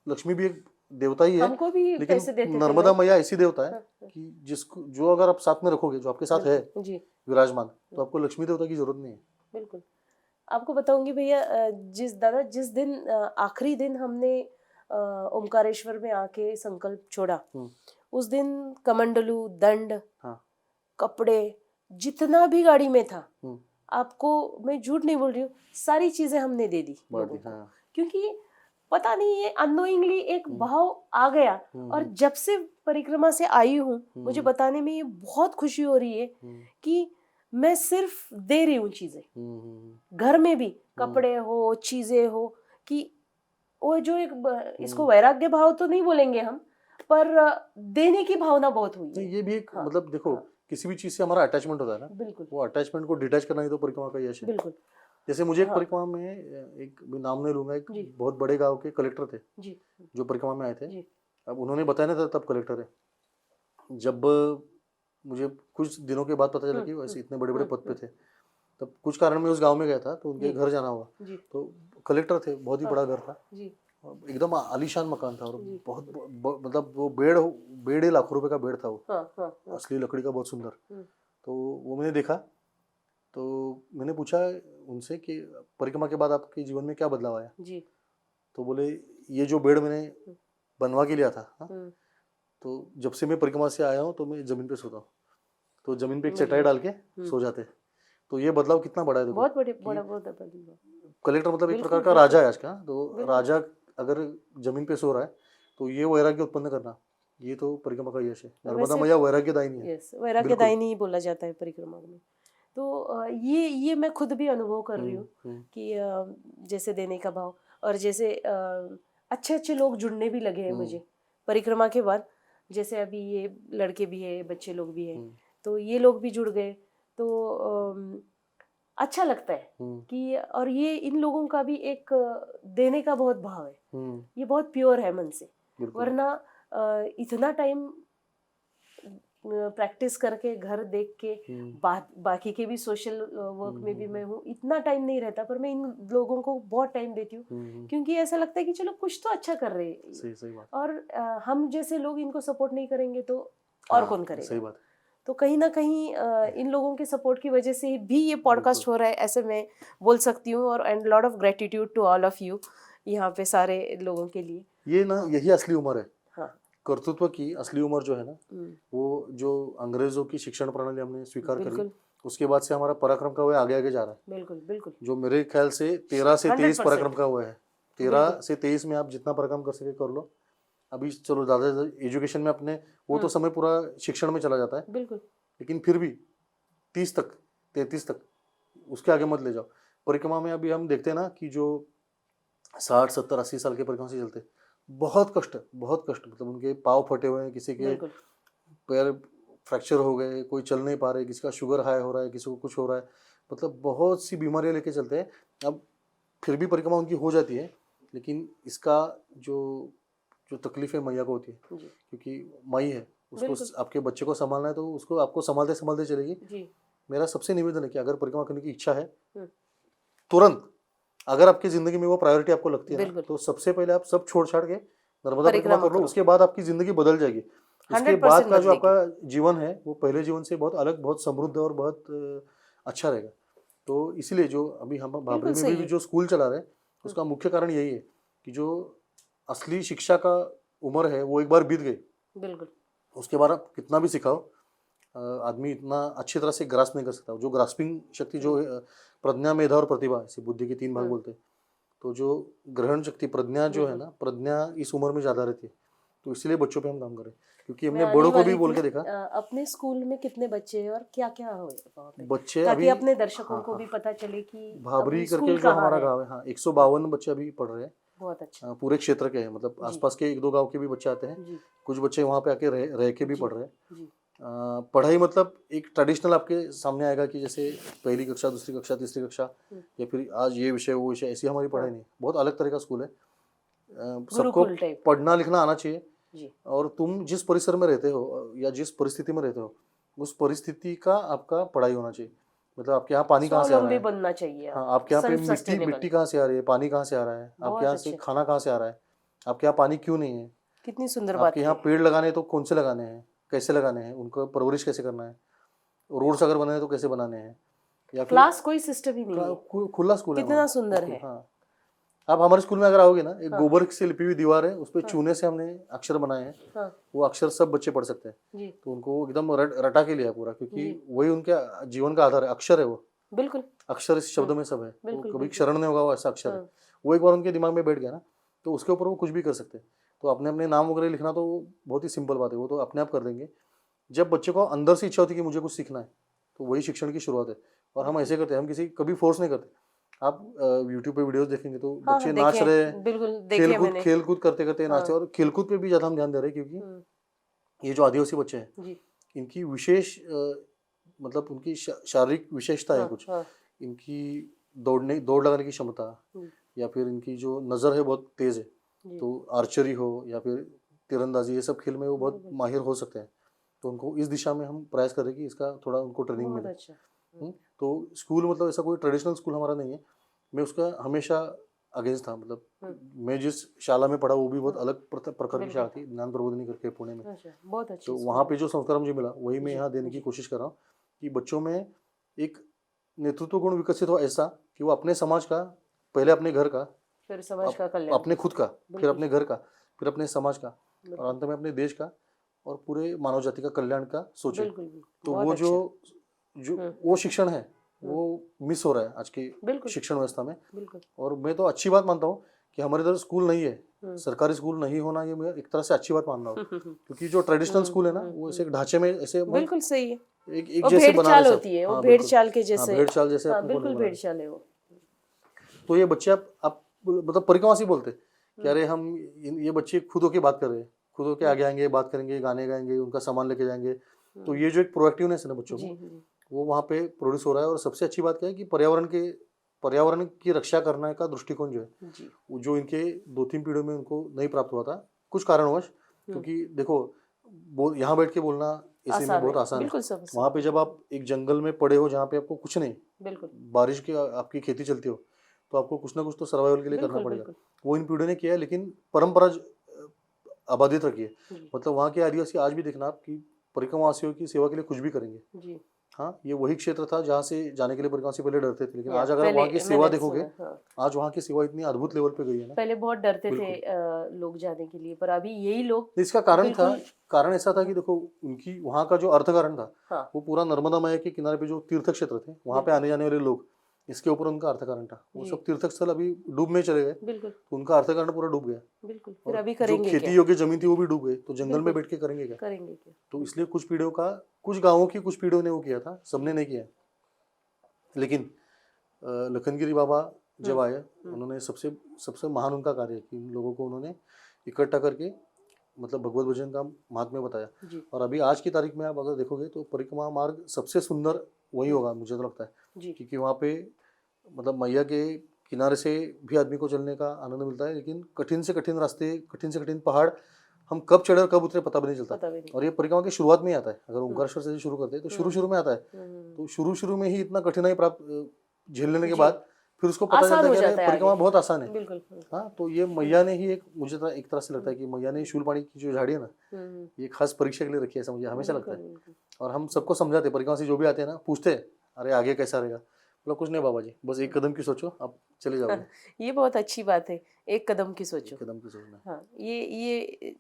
लक्ष्मी भी एक देवता ही है, हमको भी लेकिन पैसे देते नर्मदा मैया ऐसी देवता है कि जिसको जो अगर आप साथ में रखोगे, जो आपके साथ है विराजमान, तो आपको लक्ष्मी देवता की जरूरत नहीं है। बिल्कुल। आपको बताऊंगी भैया, जिस दिन आखिरी दिन हमने ओमकारेश्वर में आके संकल्प छोड़ा, उस दिन कमंडलू, दंड, कपड़े, जितना भी गाड़ी में था, आपको मैं झूठ नहीं बोल रही हूँ, सारी चीजें हमने दे दी लोगों को, क्योंकि पता नहीं ये अननोइंगली एक भाव आ गया। और जब से परिक्रमा से आई हूँ, मुझे बताने में ये बहुत खुशी हो रही है कि मैं सिर्फ दे रही हूँ चीजें, घर में भी कपड़े हो, चीजें हो, कि वो जो एक इसको वैराग्य भाव तो नहीं बोलेंगे हम, पर देने की भावना बहुत हुई है। ये भी एक मतलब देखो, किसी भी चीज से हमारा अटैचमेंट होता है ना, बिल्कुल, वो अटैचमेंट को डिटैच करना ही तो परिक्रमा का यश है। बिल्कुल। जैसे मुझे एक परिक्रमा में, एक भी नाम नहीं लूंगा, एक बहुत बड़े गांव के कलेक्टर थे जो परिक्रमा में आए थे। अब उन्होंने बताया ना था तब कलेक्टर है, जब मुझे कुछ दिनों के बाद पता चला कि वैसे इतने बड़े बड़े पद पे थे, तब कुछ कारण में उस गांव में गया था, तो उनके घर जाना हुआ, तो कलेक्टर थे, बहुत ही बड़ा घर था, एकदम आलीशान मकान था, और बहुत मतलब वो बेड ही लाखों रुपए का बेड था, वो असली लकड़ी का, बहुत सुंदर। तो वो मैंने देखा, तो मैंने पूछा उनसे कि परिक्रमा के बाद आपके जीवन में क्या बदलाव आया जी? तो बोले ये जो बेड मैंने बनवा के लिया था, तो जब से मैं परिक्रमा से आया हूँ तो मैं जमीन पे सोता हूँ। तो जमीन पे एक चटाई डाल के सो जाते हैं। तो ये बदलाव कितना बड़ा है देखो। बहुत बड़ा बदलाव। कलेक्टर मतलब एक बिल्कुल, प्रकार का बिल्कुल। राजा है आज का। तो बिल्कुल। राजा अगर जमीन पे सो रहा है तो ये वैराग्य उत्पन्न करना, ये तो परिक्रमा का यश है। नर्मदा वैसे मैया वैराग्यदायिनी है। यस, वैराग्यदायिनी ही बोला जाता है परिक्रमा में। तो ये मैं खुद भी अनुभव कर रही हूँ कि जैसे देने का भाव, और जैसे अच्छे अच्छे लोग जुड़ने भी लगे हैं मुझे परिक्रमा के बाद। जैसे अभी ये लड़के भी है, बच्चे लोग भी हैं, तो ये लोग भी जुड़ गए। तो अच्छा लगता है कि, और ये इन लोगों का भी एक देने का बहुत भाव है, ये बहुत प्योर है मन से। वरना इतना टाइम प्रैक्टिस करके, घर देख के, बाकी के भी सोशल वर्क में भी मैं हूँ, इतना टाइम नहीं रहता, पर मैं इन लोगों को बहुत टाइम देती हूँ, क्योंकि ऐसा लगता है कि चलो कुछ तो अच्छा कर रहे हैं। सही बात। और हम जैसे लोग इनको सपोर्ट नहीं करेंगे तो और कौन करेगा। सही बात। तो कहीं ना कहीं इन लोगों के सपोर्ट की वजह से भी ये पॉडकास्ट हो रहा है, ऐसे मैं बोल सकती हूँ। और and lot of gratitude to all of you, यहाँ पे सारे लोगों के लिए। ये ना यही असली उम्र है। हाँ, कर्तृत्व की असली उम्र जो है ना, वो जो अंग्रेजों की शिक्षण प्रणाली हमने स्वीकार करी, उसके बाद से हमारा पराक्रम का वह आगे आगे जा रहा है। बिल्कुल बिल्कुल। जो मेरे ख्याल से 13 से 23 100% पराक्रम का हुआ है। 13 से 23 में आप जितना पराक्रम कर सके कर लो। अभी चलो ज़्यादा एजुकेशन में अपने वो तो समय पूरा शिक्षण में चला जाता है, बिल्कुल। लेकिन फिर भी 30 तक, 33 तक, उसके आगे मत ले जाओ। परिक्रमा में अभी हम देखते हैं ना कि जो 60, 70, 80 साल के परिक्रमा से चलते, बहुत कष्ट, मतलब उनके पाँव फटे हुए हैं, किसी के पैर फ्रैक्चर हो गए, कोई चल नहीं पा रहे, किसी का शुगर हाई हो रहा है, किसी को कुछ हो रहा है, मतलब बहुत सी बीमारियां लेके चलते हैं। अब फिर भी परिक्रमा उनकी हो जाती है, लेकिन इसका जो तकलीफ है मैया को होती है, क्योंकि माई है, उसको आपके बच्चे को संभालना है, तो उसको आपको संभालते संभालते चलेगी। मेरा सबसे निवेदन है कि अगर परिक्रमा करने की इच्छा है, तुरंत, अगर आपकी जिंदगी में वो प्रायोरिटी आपको लगती है ना, तो सबसे पहले आप सब छोड़ छाड़ के नर्मदा परिक्रमा कर लो। उसके बाद आपकी जिंदगी बदल जाएगी। उसके बाद का जो आपका जीवन है वो पहले जीवन से बहुत अलग, बहुत समृद्ध और बहुत अच्छा रहेगा। तो इसीलिए जो अभी हम भाबरी में भी जो स्कूल चला रहे हैं, उसका मुख्य कारण यही है कि जो असली शिक्षा का उम्र है वो एक बार बीत गई, बिल्कुल, उसके बाद आप कितना भी सिखाओ, आदमी इतना अच्छी तरह से ग्रास्प नहीं कर सकता। जो ग्रास्पिंग शक्ति जो है, प्रज्ञा, मेधा और प्रतिभा, ऐसी बुद्धि के 3 भाग बोलते हैं, तो जो ग्रहण शक्ति, प्रज्ञा जो है ना, प्रज्ञा इस उम्र में ज़्यादा रहती है। तो इसलिए बच्चों पे हम काम करें, क्योंकि हमने बड़ों को भी बोल के देखा। अपने स्कूल में कितने बच्चे हैं और क्या क्या हो बच्चे, ताकि अभी अपने दर्शकों को भी पता चले कि भाबरी करके जो हमारा गाँव है, हाँ, 152 बच्चे अभी पढ़ रहे हैं। बहुत अच्छा। पूरे क्षेत्र के हैं, मतलब आसपास के 1-2 गांव के भी बच्चे आते हैं, कुछ बच्चे वहाँ पे आके रह के भी पढ़ रहे हैं। पढ़ाई मतलब एक ट्रेडिशनल आपके सामने आएगा कि जैसे पहली कक्षा, दूसरी कक्षा, तीसरी कक्षा, या फिर आज ये विषय वो विषय, ऐसी हमारी पढ़ाई नहीं। बहुत अलग तरह का स्कूल है। सबको पढ़ना लिखना आना चाहिए, और तुम जिस परिसर में रहते हो या जिस परिस्थिति में रहते हो, उस परिस्थिति का आपका पढ़ाई होना चाहिए। मतलब आपके यहाँ पानी कहाँ से आ रहा है, बनना चाहिए। हाँ, आपके यहाँ पे मिट्टी कहाँ से आ रही है, पानी कहाँ से आ रहा है, आपके यहाँ से खाना कहाँ से आ रहा है, आपके यहाँ पानी क्यों नहीं है, कितनी सुंदर बात। आपके यहाँ पेड़ लगाने तो कौन से लगाने हैं, कैसे लगाने हैं, उनको परवरिश कैसे करना है, रोड्स अगर बनाने तो कैसे बनाने हैं, या फिर क्लास कोई सिस्टम ही नहीं है, खुला स्कूल है, कितना सुंदर है। हाँ, आप हमारे स्कूल में अगर आओगे ना, एक गोबर से लिपी हुई दीवार है, उस पर चूने से हमने अक्षर बनाए हैं। वो अक्षर सब बच्चे पढ़ सकते हैं। तो उनको एकदम रटा के लिया पूरा, क्योंकि वही उनके जीवन का आधार है। अक्षर है वो, बिल्कुल, अक्षर इस शब्द में सब है। वो कभी क्षरण नहीं होगा, वो ऐसा अक्षर है। वो एक बार उनके दिमाग में बैठ गया ना, तो उसके ऊपर वो कुछ भी कर सकते हैं। तो अपने अपने नाम वगैरह लिखना तो बहुत ही सिंपल बात है, वो तो अपने आप कर देंगे। जब बच्चे को अंदर से इच्छा होती है कि मुझे कुछ सीखना है, तो वही शिक्षण की शुरुआत है। और हम ऐसे करते हैं, हम किसी कभी फोर्स नहीं करते। आप YouTube पे वीडियोस देखेंगे तो बच्चे नाच रहे हैं, खेल कूद करते करते नाचते हैं। और खेलकूद पे भी ज्यादा हम ध्यान दे रहे हैं, क्योंकि ये जो आदिवासी बच्चे हैं, इनकी विशेष मतलब उनकी शारीरिक विशेषता है कुछ, इनकी दौड़ लगाने की क्षमता, या फिर इनकी जो नज़र है बहुत तेज है। तो आर्चरी हो या फिर तीरंदाजी, ये सब खेल में वो बहुत माहिर हो सकते हैं। तो उनको इस दिशा में हम प्रयास करें कि इसका थोड़ा उनको ट्रेनिंग मिले। तो स्कूल मतलब ऐसा कोई ट्रेडिशनल स्कूल हमारा नहीं है। मैं उसका हमेशा अगेंस्ट था। मतलब मैं जिस शाला में पढ़ा वो भी बहुत अलग प्रकार की शाला थी, ज्ञान प्रबोधिनी करके पुणे में। बहुत अच्छी। तो वहाँ पे जो संस्कार मुझे मिला वही मैं यहाँ देने की कोशिश कर रहा हूँ, कि बच्चों में एक नेतृत्व गुण विकसित हो, ऐसा कि वो अपने समाज का, पहले अपने घर का, फिर समाज का कल्याण, अपने खुद का, फिर अपने घर का, फिर अपने समाज का, और अंत में अपने देश का और पूरे मानव जाति का कल्याण का सोचे। बिल्कुल तो बहुत वो अच्छा। जो वो शिक्षण है वो मिस हो रहा है आज की बिल्कुल शिक्षण व्यवस्था में। बिल्कुल और मैं तो अच्छी बात मानता हूँ कि हमारे इधर स्कूल नहीं है, सरकारी स्कूल नहीं होना, ये मैं एक तरह से अच्छी बात मान रहा हूँ। क्योंकि जो ट्रेडिशनल स्कूल है ना वो ऐसे एक ढांचे में ऐसे बिल्कुल सही है। एक वो जैसे भेड़ बना चाल रहे सब। होती है, वो हाँ भेड़ बिल्कुल, चाल के हाँ जैसे। भेड़ चाल जैसे हाँ अपने को नहीं बिल्कुल बना भेड़ रहे। चाल है वो। तो ये बच्चे आप मतलब परिक्रमा से बोलते कि अरे हम ये बच्चे खुद होके बात कर रहे हैं, खुद होके आगे आएंगे, बात करेंगे, गाने गाएंगे, उनका सामान लेके जाएंगे। तो ये जो एक प्रोएक्टिवनेस है ना बच्चों जी को, जी वो वहाँ पे प्रोड्यूस हो रहा है। और सबसे अच्छी बात क्या है कि पर्यावरण की रक्षा करने का दृष्टिकोण जो है, जी। वो जो इनके 2-3 पीढ़ियों में उनको नहीं प्राप्त हुआ था कुछ कारणवश। क्योंकि देखो यहाँ बैठ के बोलना ऐसे में आसान बहुत है, आसान है। बिल्कुल सब वहाँ पे जब आप एक जंगल में पड़े हो जहाँ पे आपको कुछ नहीं, बिल्कुल बारिश की आपकी खेती चलती हो, तो आपको कुछ ना कुछ तो सर्वाइवल के लिए करना बिल्कुल पड़ेगा। बिल्कुल वो इन पीढ़ियों ने किया है, लेकिन परंपरा आबादित रखी है। जी मतलब वहाँ के आदिवासी आज भी देखना आप कि परिक्रमावासियों की सेवा के लिए कुछ भी करेंगे। जी। हाँ, ये वही क्षेत्र था जहाँ से जाने के लिए परिक्रमावासी पहले डरते थे, लेकिन या आज अगर पहले वहाँ की सेवा मैंने देखोगे, सुना, हाँ। आज वहाँ की सेवा इतनी अद्भुत लेवल पे गई है ना। पहले बहुत डरते थे बिल्कुल। लोग जाने के लिए, पर अभी यही लोग तो इसका बिल्कुल। कारण ऐसा था कि देखो उनकी वहाँ का जो अर्थकारण था, हाँ वो पूरा नर्मदा मैया के किनारे पे जो तीर्थ क्षेत्र थे, वहाँ पे बिल्कुल आने जाने वाले लोग, इसके ऊपर उनका अर्थकारण था। वो जी सब तीर्थ स्थल अभी डूब में चले गए, बिल्कुल तो उनका अर्थकारण पूरा डूब गया। बिल्कुल। फिर और अभी जो करेंगे क्या? खेती योग्य जमीन थी वो भी डूब गई, तो जंगल में बिल्कुल बैठ के करेंगे क्या? करेंगे क्या? तो इसलिए कुछ गाँवों की कुछ पीढ़ियों ने वो किया था, सबने नहीं किया। लेकिन लखनगिरी बाबा जब आए, उन्होंने सबसे सबसे महान उनका कार्य है कि इन लोगों को उन्होंने इकट्ठा करके मतलब भगवत भजन का महात्म्य बताया। जी और अभी आज की तारीख में आप अगर देखोगे तो परिक्रमा मार्ग सबसे सुंदर वही होगा, मुझे तो लगता है। जी क्योंकि वहाँ पे मतलब मैया के किनारे से भी आदमी को चलने का आनंद मिलता है, लेकिन कठिन से कठिन रास्ते, कठिन से कठिन पहाड़ हम कब चढ़े और कब उतरे पता भी नहीं चलता। पता भी नहीं। और ये परिक्रमा की शुरुआत में ही आता है। अगर ओंकारेश्वर से शुरू करते हैं तो शुरू में आता है। तो शुरू में ही इतना कठिनाई प्राप्त झेल लेने के जी। बाद फिर उसको पता आसान चलता हो है कि अरे जाता है परिक्रमा आगे। बहुत आसान है। बिल्कुल हाँ, तो ये मैया ने ही एक तरह से लगता है कि मैया ने शूलपाणी की जो झाड़ी है ना, ये खास परीक्षा के लिए रखी है, ऐसा मुझे हमेशा लगता बिल्कुल है। बिल्कुल। और हम सबको समझाते, परिक्रमा से जो भी आते हैं ना, पूछते हैं अरे आगे कैसा रहेगा। मतलब कुछ नहीं बाबा जी, बस एक कदम की सोचो, आप चले जाओगे। ये बहुत अच्छी बात है, एक कदम की सोचो। एक कदम की सोचना। हाँ ये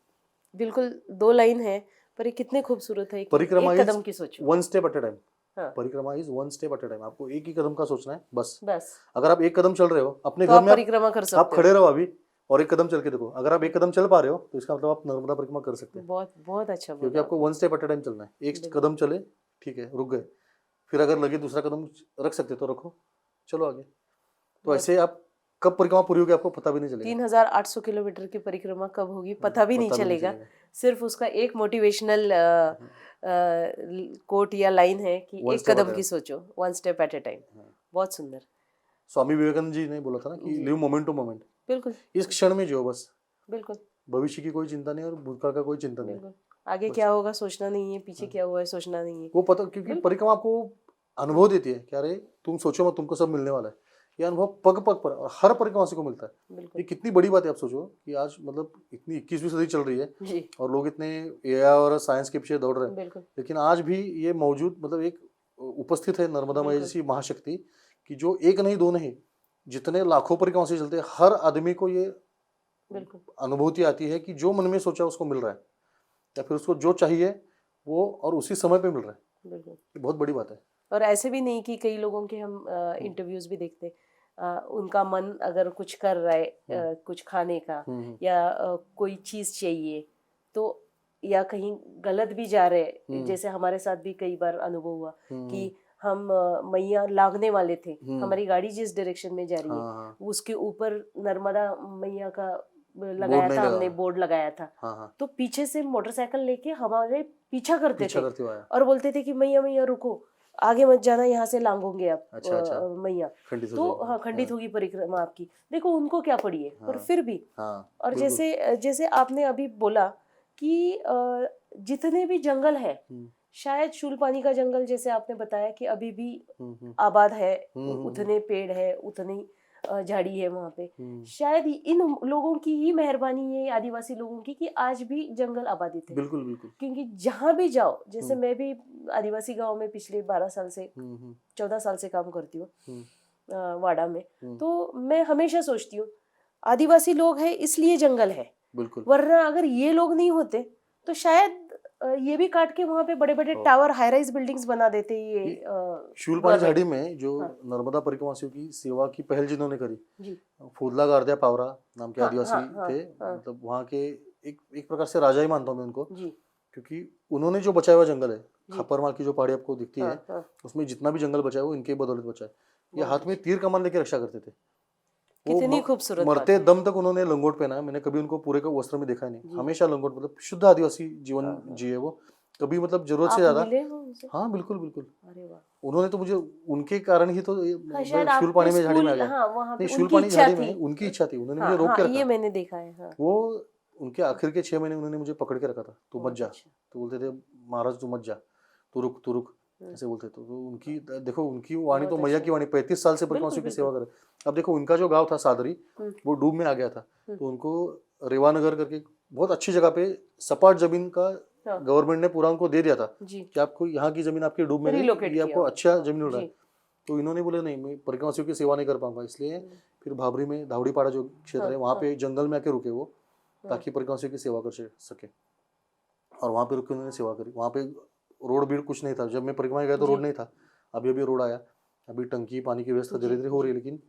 बिल्कुल 2 लाइन है, पर ये कितने खूबसूरत है कि परिक्रमा एक इज कदम की सोचो। 1 स्टेप एट अ टाइम। हाँ परिक्रमा is 1 step at a time. आपको एक ही कदम का सोचना है बस। बस अगर आप एक कदम चल रहे हो अपने तो घर आप में, परिक्रमा कर आप सकते हो। खड़े रहो अभी और एक कदम चल के देखो। अगर आप एक कदम चल पा रहे हो तो इसका मतलब आप नर्मदा परिक्रमा कर सकते हैं। बहुत बहुत अच्छा क्योंकि बोला आपको आपने। 1 स्टेप एट अ टाइम चलना है। एक बिल्कुल कदम चले, ठीक है, रुक गए, फिर अगर लगे दूसरा कदम रख सकते तो रखो, चलो आगे। तो बहुत। ऐसे आप कब परिक्रमा पूरी होगी आपको पता भी नहीं चलेगा। 3800 किलोमीटर की परिक्रमा कब होगी पता भी नहीं चलेगा। सिर्फ उसका एक मोटिवेशनल कोट या लाइन है कि One एक step at कदम a की time। सोचो, 1 स्टेप एट ए टाइम। बहुत सुंदर। स्वामी विवेकानंद जी ने बोला था ना कि जी लिव मोमेंट टू मोमेंट। बिल्कुल इस क्षण में जो बस, बिल्कुल भविष्य की कोई चिंता नहीं और भूतकाल का कोई चिंतन नहीं। बिल्कुल। आगे बस क्या होगा सोचना नहीं है, पीछे क्या हुआ है सोचना नहीं है। वो पता, क्योंकि बिल्कुल परिक्रमा आपको अनुभव देती है कि अरे तुम सोचो मत, तुमको सब मिलने वाला है। ये अनुभव पग पग पर और हर परिक्रमासी को मिलता है। ये बिल्कुल कितनी बड़ी बात है, आप सोचो कि आज मतलब इतनी 21वीं सदी चल रही है जी और लोग इतने एआई और साइंस के पीछे दौड़ रहे हैं, बिल्कुल लेकिन आज भी ये मौजूद मतलब एक उपस्थित है नर्मदा मैया बिल्कुल जैसी महाशक्ति कि जो एक नहीं दो नहीं, जितने लाखों परिक्रमासी चलते हैं, हर आदमी को ये बिल्कुल अनुभूति आती है कि जो मन में सोचा उसको मिल रहा है, या फिर उसको जो चाहिए वो और उसी समय पे मिल रहा है। बिल्कुल। ये बहुत बड़ी बात है। और ऐसे भी नहीं कि कई लोगों के हम इंटरव्यूज भी देखते, उनका मन अगर कुछ कर रहा है, कुछ खाने का या कोई चीज़ चाहिए, तो या कहीं गलत भी जा रहे हैं, जैसे हमारे साथ भी कई बार अनुभव हुआ कि हम मैया लांघने वाले थे, हमारी गाड़ी जिस डायरेक्शन में जा रही है उसके ऊपर नर्मदा मैया का लगाया था, हमने बोर्ड लगाया था। तो पीछे से मोटरसाइकिल लेके हमारे पीछा करते थे और बोलते थे कि मैया मैया रुको, आगे मत जाना, यहाँ से लांघोगे आप। अच्छा। मैया तो हाँ खंडित होगी परिक्रमा आपकी। देखो उनको क्या पड़ी है, पर फिर भी। और जैसे आपने अभी बोला कि जितने भी जंगल है, शायद शूलपानी का जंगल जैसे आपने बताया कि अभी भी आबाद है, उतने पेड़ है, उतनी झाड़ी है वहाँ पे। शायद इन लोगों की ही मेहरबानी है, आदिवासी लोगों की, कि आज भी जंगल आबादित है। बिल्कुल बिल्कुल। क्योंकि जहाँ भी जाओ, जैसे मैं भी आदिवासी गांव में पिछले 12 साल से 14 साल से काम करती हूँ वाड़ा में, तो मैं हमेशा सोचती हूँ आदिवासी लोग हैं इसलिए जंगल है, बिल्कुल। वरना अगर ये लोग नहीं होते तो शायद ये भी काट के वहाँ पे बड़े बड़े हाँ। टावर हाई राइज बिल्डिंग्स बना देते हैं ये शूलपाणी government। झाड़ी में जो हाँ। नर्मदा परिक्रमावासियों की सेवा की पहल जिन्होंने करी, जी फूदला गार्दिया पावरा नाम के हाँ आदिवासी हाँ हाँ थे, हाँ मतलब वहाँ के एक प्रकार से राजा ही मानता हूँ मैं उनको, जी क्योंकि उन्होंने जो बचाया हुआ जंगल है, जी खप्परमाल की जो पहाड़ी आपको दिखती है, हाँ हाँ उसमें जितना भी जंगल बचा है वो इनके बदौलत बचा है। ये बहुत हाथ में तीर कमान लेके रक्षा करते थे। वो कितनी खूबसूरत बात मरते है। दम तक उन्होंने लंगोट पहना है। मैंने कभी उनको पूरे का वस्त्र में देखा नहीं, जी हमेशा लंगोट, मतलब शुद्ध आदिवासी जीवन हाँ हाँ जिए वो, कभी मतलब जरूरत से आप ज्यादा। मिले हो उनसे? हाँ बिल्कुल बिल्कुल, अरे वाह। उन्होंने तो मुझे, उनके कारण ही तो हाँ मैं शायद आपको शूलपाणी में झाड़ी में आ स्कूल गया। हाँ वहाँ पे नहीं, उनकी शूलपाणी इच्छा झाड़ी थी। में उनकी इच्छा थी, उन्होंने मुझे हाँ रोक हाँ के ये रखा। मैंने देखा है हाँ। वो उनके आखिर के 6 महीने उन्होंने मुझे पकड़ के रखा था, तू मत बहुत जा, अच्छा। तो बोलते थे महाराज तू मत जा, तू रुक, ऐसे बोलते। तो उनकी देखो, उनकी वाणी तो बहुत मैया अच्छा। की वाणी, 35 साल से बिल्कुल परिक्रमावासियों की बिल्कुल सेवा करे। अब देखो उनका जो गांव था सादरी, हम्म, वो डूब में आ गया था, हम्म, तो उनको रेवानगर करके बहुत अच्छी जगह पे सपाट जमीन का हाँ गवर्नमेंट ने पूरा उनको दे दिया था जी कि आपको यहाँ की जमीन आपकी डूब में नहीं, रिलोकेट ये किया आपको अच्छा हाँ जमीन मिल रहा है। जी तो इन्होंने बोले नहीं, मैं परिक्रमावासियों की सेवा नहीं कर पाऊंगा, इसलिए फिर भाबरी में धावड़ीपाड़ा जो क्षेत्र हाँ है वहाँ हाँ पे जंगल में आके रुके वो, हाँ ताकि परिक्रमावासियों की सेवा कर सके। और वहाँ पे रुक के उन्होंने सेवा करी। वहाँ पे रोड भी कुछ नहीं था, जब मैं परिक्रमा गया तो रोड जी नहीं था, अभी अभी रोड आया, अभी टंकी पानी की व्यवस्था धीरे जी धीरे हो रही है, लेकिन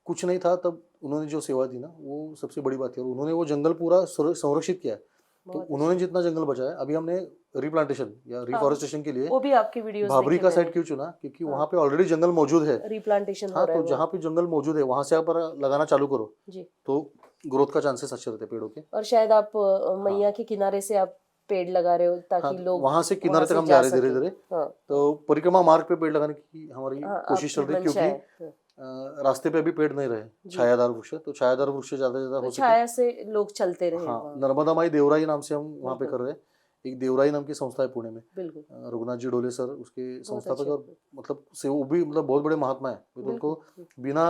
कुछ नहीं था तब उन्होंने जो सेवा दी ना, वो सबसे बड़ी बात है। और उन्होंने वो जंगल पूरा संरक्षित किया है। तो बहुत उन्होंने अच्छा। जितना जंगल बचाया, अभी हमने रिप्लांटेशन या हाँ रिफॉरेस्टेशन के लिए वो भी आपके वीडियोस भाबरी देखे का मैंने। साइड क्यों चुना, क्योंकि हाँ वहाँ पे ऑलरेडी जंगल मौजूद है। रिप्लांटेशन हो हाँ, रहा है तो वो जहाँ पे जंगल मौजूद है वहाँ से आप लगाना चालू करो, जी। तो ग्रोथ का चांसेस अच्छे रहते हैं पेड़ों के। और शायद आप हाँ मैया के किनारे से आप पेड़ लगा रहे हो हाँ, ताकि तो लोग वहाँ से वहां किनारे तक से हम जा जा रहे हैं धीरे सके। धीरे। हाँ तो परिक्रमा मार्ग पे पेड़ लगाने की हमारी हाँ कोशिश चल आपकी रही है, मंशा क्योंकि है हाँ, रास्ते पे अभी पेड़ नहीं रहे जी छायादार वृक्ष, तो छायादार वृक्ष ज्यादा से ज्यादा तो हो सके। छाया से लोग चलते रहे हाँ, वहाँ। नर्मदा माई देवराई नाम से हम वहाँ पे बिल्कुल कर रहे हैं। एक देवराई नाम की संस्था है पुणे में, बिल्कुल रघुनाथ जी डोले सर उसके बहुत संस्थापक, अच्छे और मतलब से वो भी मतलब बहुत बड़े महात्मा है। मैं तो बिल्कुल उनको बिना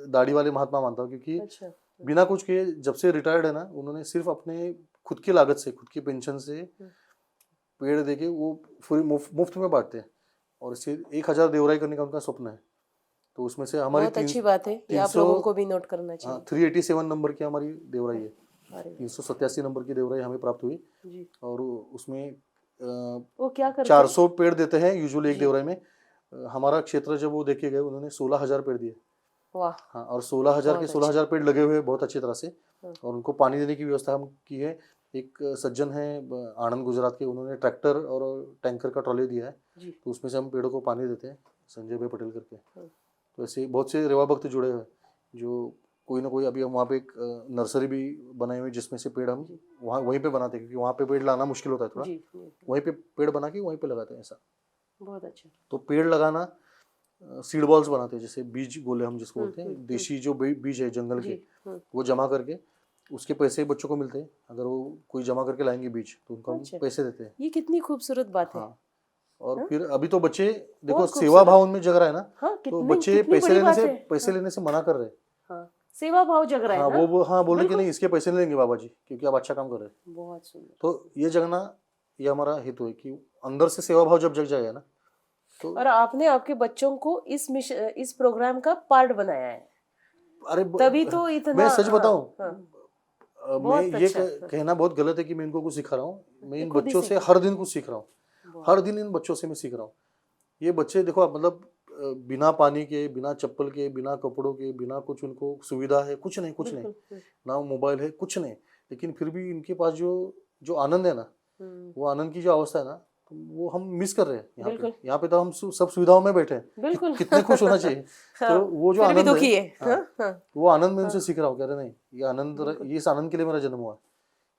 दाढ़ी वाले महात्मा मानता हूँ, क्योंकि अच्छा बिना कुछ किए जब से रिटायर्ड है ना, उन्होंने सिर्फ अपने खुद की लागत से, खुद की पेंशन से पेड़ देके वो पूरी मुफ्त में बांटते हैं। और इससे 1000 देवराई करने का उनका स्वप्न है। तो उसमें से हमारी बहुत अच्छी बात है ये आप 300 लोगों को भी नोट करना हाँ चाहिए। 387 नंबर की हमारी देवराई है, अरे वाह, 387 नंबर की देवराई हमें प्राप्त हुई। जी और उसमें वो क्या करते 400 पेड़ देते हैं यूजुअली एक जी देवराई में। हमारा क्षेत्र जब वो देखे गए, उन्होंने 16,000 पेड़ दिए। वाह हाँ, और 16,000 के बहुत 16,000 पेड़ लगे हुए हैं बहुत अच्छी तरह से। हाँ। और उनको पानी देने की व्यवस्था हम की है। एक सज्जन है आनंद गुजरात के, उन्होंने ट्रैक्टर और टैंकर का ट्रॉली दिया है, जी तो उसमें से हम पेड़ों को पानी देते हैं, संजय भाई पटेल करके। हाँ। तो ऐसे बहुत से रेवा भक्त जुड़े हुए हैं, जो कोई ना कोई, अभी हम वहाँ पे एक नर्सरी भी बनाई हुई जिसमें से पेड़ हम वहाँ वहीं पे बनाते हैं, क्योंकि वहाँ पे पेड़ लाना मुश्किल होता है थोड़ा, जी जी, वहीं पे पेड़ बना के वहीं पे लगाते हैं ऐसा। बहुत अच्छा तो पेड़ लगाना, सीड बॉल्स बनाते हैं, जैसे बीज गोले हम जिसको बोलते हैं, देशी जो बीज है जंगल जी के, वो जमा करके उसके पैसे बच्चों को मिलते हैं। अगर वो कोई जमा करके लाएंगे बीज, तो उनको हम अच्छा। पैसे देते हैं। ये कितनी खूबसूरत बात है। हाँ, और हाँ? फिर अभी तो बच्चे देखो बहुत सेवा खूबसूरत। भाव उनमें जग रहा है ना, हाँ तो कितनी बच्चे कितनी बड़ी बात है। पैसे हाँ, लेने से मना कर रहे हैं। हाँ सेवा भाव जग रहा है हाँ, ना। हाँ बोल रहे कि बिल्कुल। नहीं, इसके पैसे नहीं लेंगे बाबा जी, क्योंकि आप अच्छा काम कर रहे हैं। बहुत सुंदर। तो ये जगना, ये हमारा हेतु है कि अंदर से सेवा भाव जब जग जाएगा ना, तो और आपने आपके बच्चों को इस प्रोग्राम का पार्ट बनाया है, अरे तभी तो इतना। मैं सच हाँ, बताऊं, हाँ, मैं बहुत ये अच्छा। कहना बहुत गलत है कि मैं इनको कुछ सिखा रहा हूँ। मैं ये इन खुद ही बच्चों से सीखे। हर दिन कुछ सीख रहा हूँ, बहुत। हर दिन इन बच्चों से मैं सीख रहा हूँ। ये बच्चे देखो आप, मतलब बिना पानी के, बिना चप्पल के, बिना कपड़ों के, बिना कुछ उनको सुविधा है, कुछ नहीं, कुछ नहीं, बिल्कुल। ना मोबाइल है, कुछ नहीं, लेकिन फिर भी इनके पास जो जो आनंद है ना, वो आनंद की जो अवस्था है ना, तो वो हम मिस कर रहे हैं यहाँ पे। बिल्कुल। यहाँ पे तो हम सब सुविधाओं में बैठे हैं, बिल्कुल। कितने खुश होना चाहिए। हाँ, तो वो जो फिर भी आनंद दुखी है, है। हाँ, हाँ, हाँ, वो आनंद मैं उनसे हाँ, सीख रहा हूँ, कह रहे नहीं, ये आनंद, बिल्कुल। ये इस आनंद के लिए मेरा जन्म हुआ है,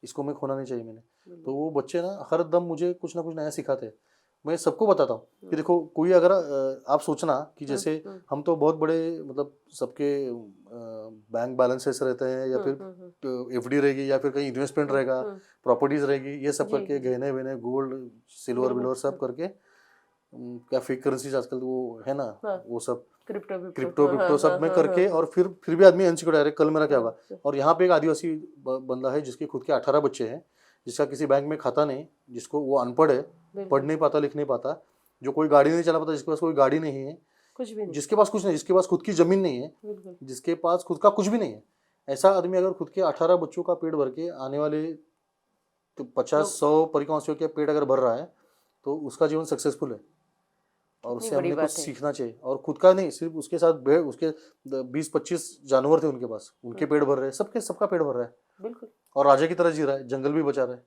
इसको मैं खोना नहीं चाहिए मैंने। बिल्कुल। तो वो बच्चे ना हर दम मुझे कुछ ना कुछ नया सिखाते हैं। मैं सबको बताता हूँ कि देखो, कोई अगर आप सोचना कि जैसे हम तो बहुत बड़े, मतलब सबके बैंक बैलेंसेस रहते हैं, या फिर एफडी रहेगी, या फिर कहीं इन्वेस्टमेंट रहेगा, प्रॉपर्टीज रहेगी, ये सब जी, करके गहने वहने, गोल्ड सिल्वर बिल्कुल। विल्वर सब करके, क्या फेक करेंसीज आजकल वो है ना, हाँ, वो सब क्रिप्टो क्रिप्टो सब में करके, और फिर भी आदमी अनसिक्योर्ड है, कल मेरा क्या होगा। और यहाँ पे एक आदिवासी बंदा है जिसके खुद के 18 बच्चे हैं, जिसका किसी बैंक में खाता नहीं, जिसको वो अनपढ़ है, पढ़ नहीं पाता, लिख नहीं पाता, जो कोई गाड़ी नहीं चला पाता, जिसके पास कोई गाड़ी नहीं है, कुछ भी नहीं, जिसके पास कुछ नहीं, जिसके पास खुद की जमीन नहीं है, बिल्कुल। जिसके पास खुद का कुछ भी नहीं है, ऐसा आदमी अगर खुद के 18 बच्चों का पेट भर के आने वाले तो 50-100 परिक्रमावासियों के पेट अगर भर रहा है तो उसका जीवन सक्सेसफुल है, और कितनी उससे बड़ी हमने बात कुछ है। सीखना चाहिए। और खुद का नहीं, सिर्फ उसके साथ उसके 20-25 जानवर थे उनके पास, उनके पेट भर रहे हैं, सबका पेट भर रहा है, बिल्कुल। और राजा की तरह जी रहा है, जंगल भी बचा रहा है।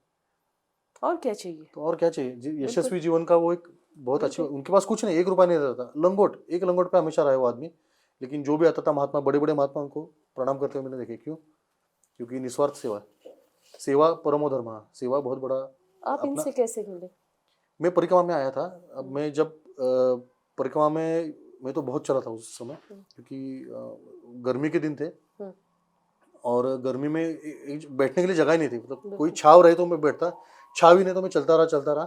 और क्या चाहिए। तो और क्या चाहिए? बिल्कुल। यशस्वी जीवन का वो एक बहुत अच्छी, बिल्कुल। उनके पास कुछ नहीं, 1 रुपया नहीं रहता था, लंगोट, एक लंगोट पे हमेशा रहा है वो आदमी। लेकिन जो भी आता था महात्मा, बड़े बड़े महात्मा, उनको प्रणाम करते हुए मैंने देखे। क्यों? क्योंकि निस्वार्थ सेवा है। सेवा परमो धर्मः, सेवा बहुत बड़ा आप अपना। इनसे कैसे मिले। मैं परिक्रमा में आया था। अब मैं जब परिक्रमा में, मैं तो बहुत चला था उस समय, क्योंकि गर्मी के दिन थे, हम्म, और गर्मी में बैठने के लिए जगह ही नहीं थी, मतलब कोई बिल्कुल। छाव रहे तो मैं बैठता, छाव ही नहीं तो मैं चलता रहा।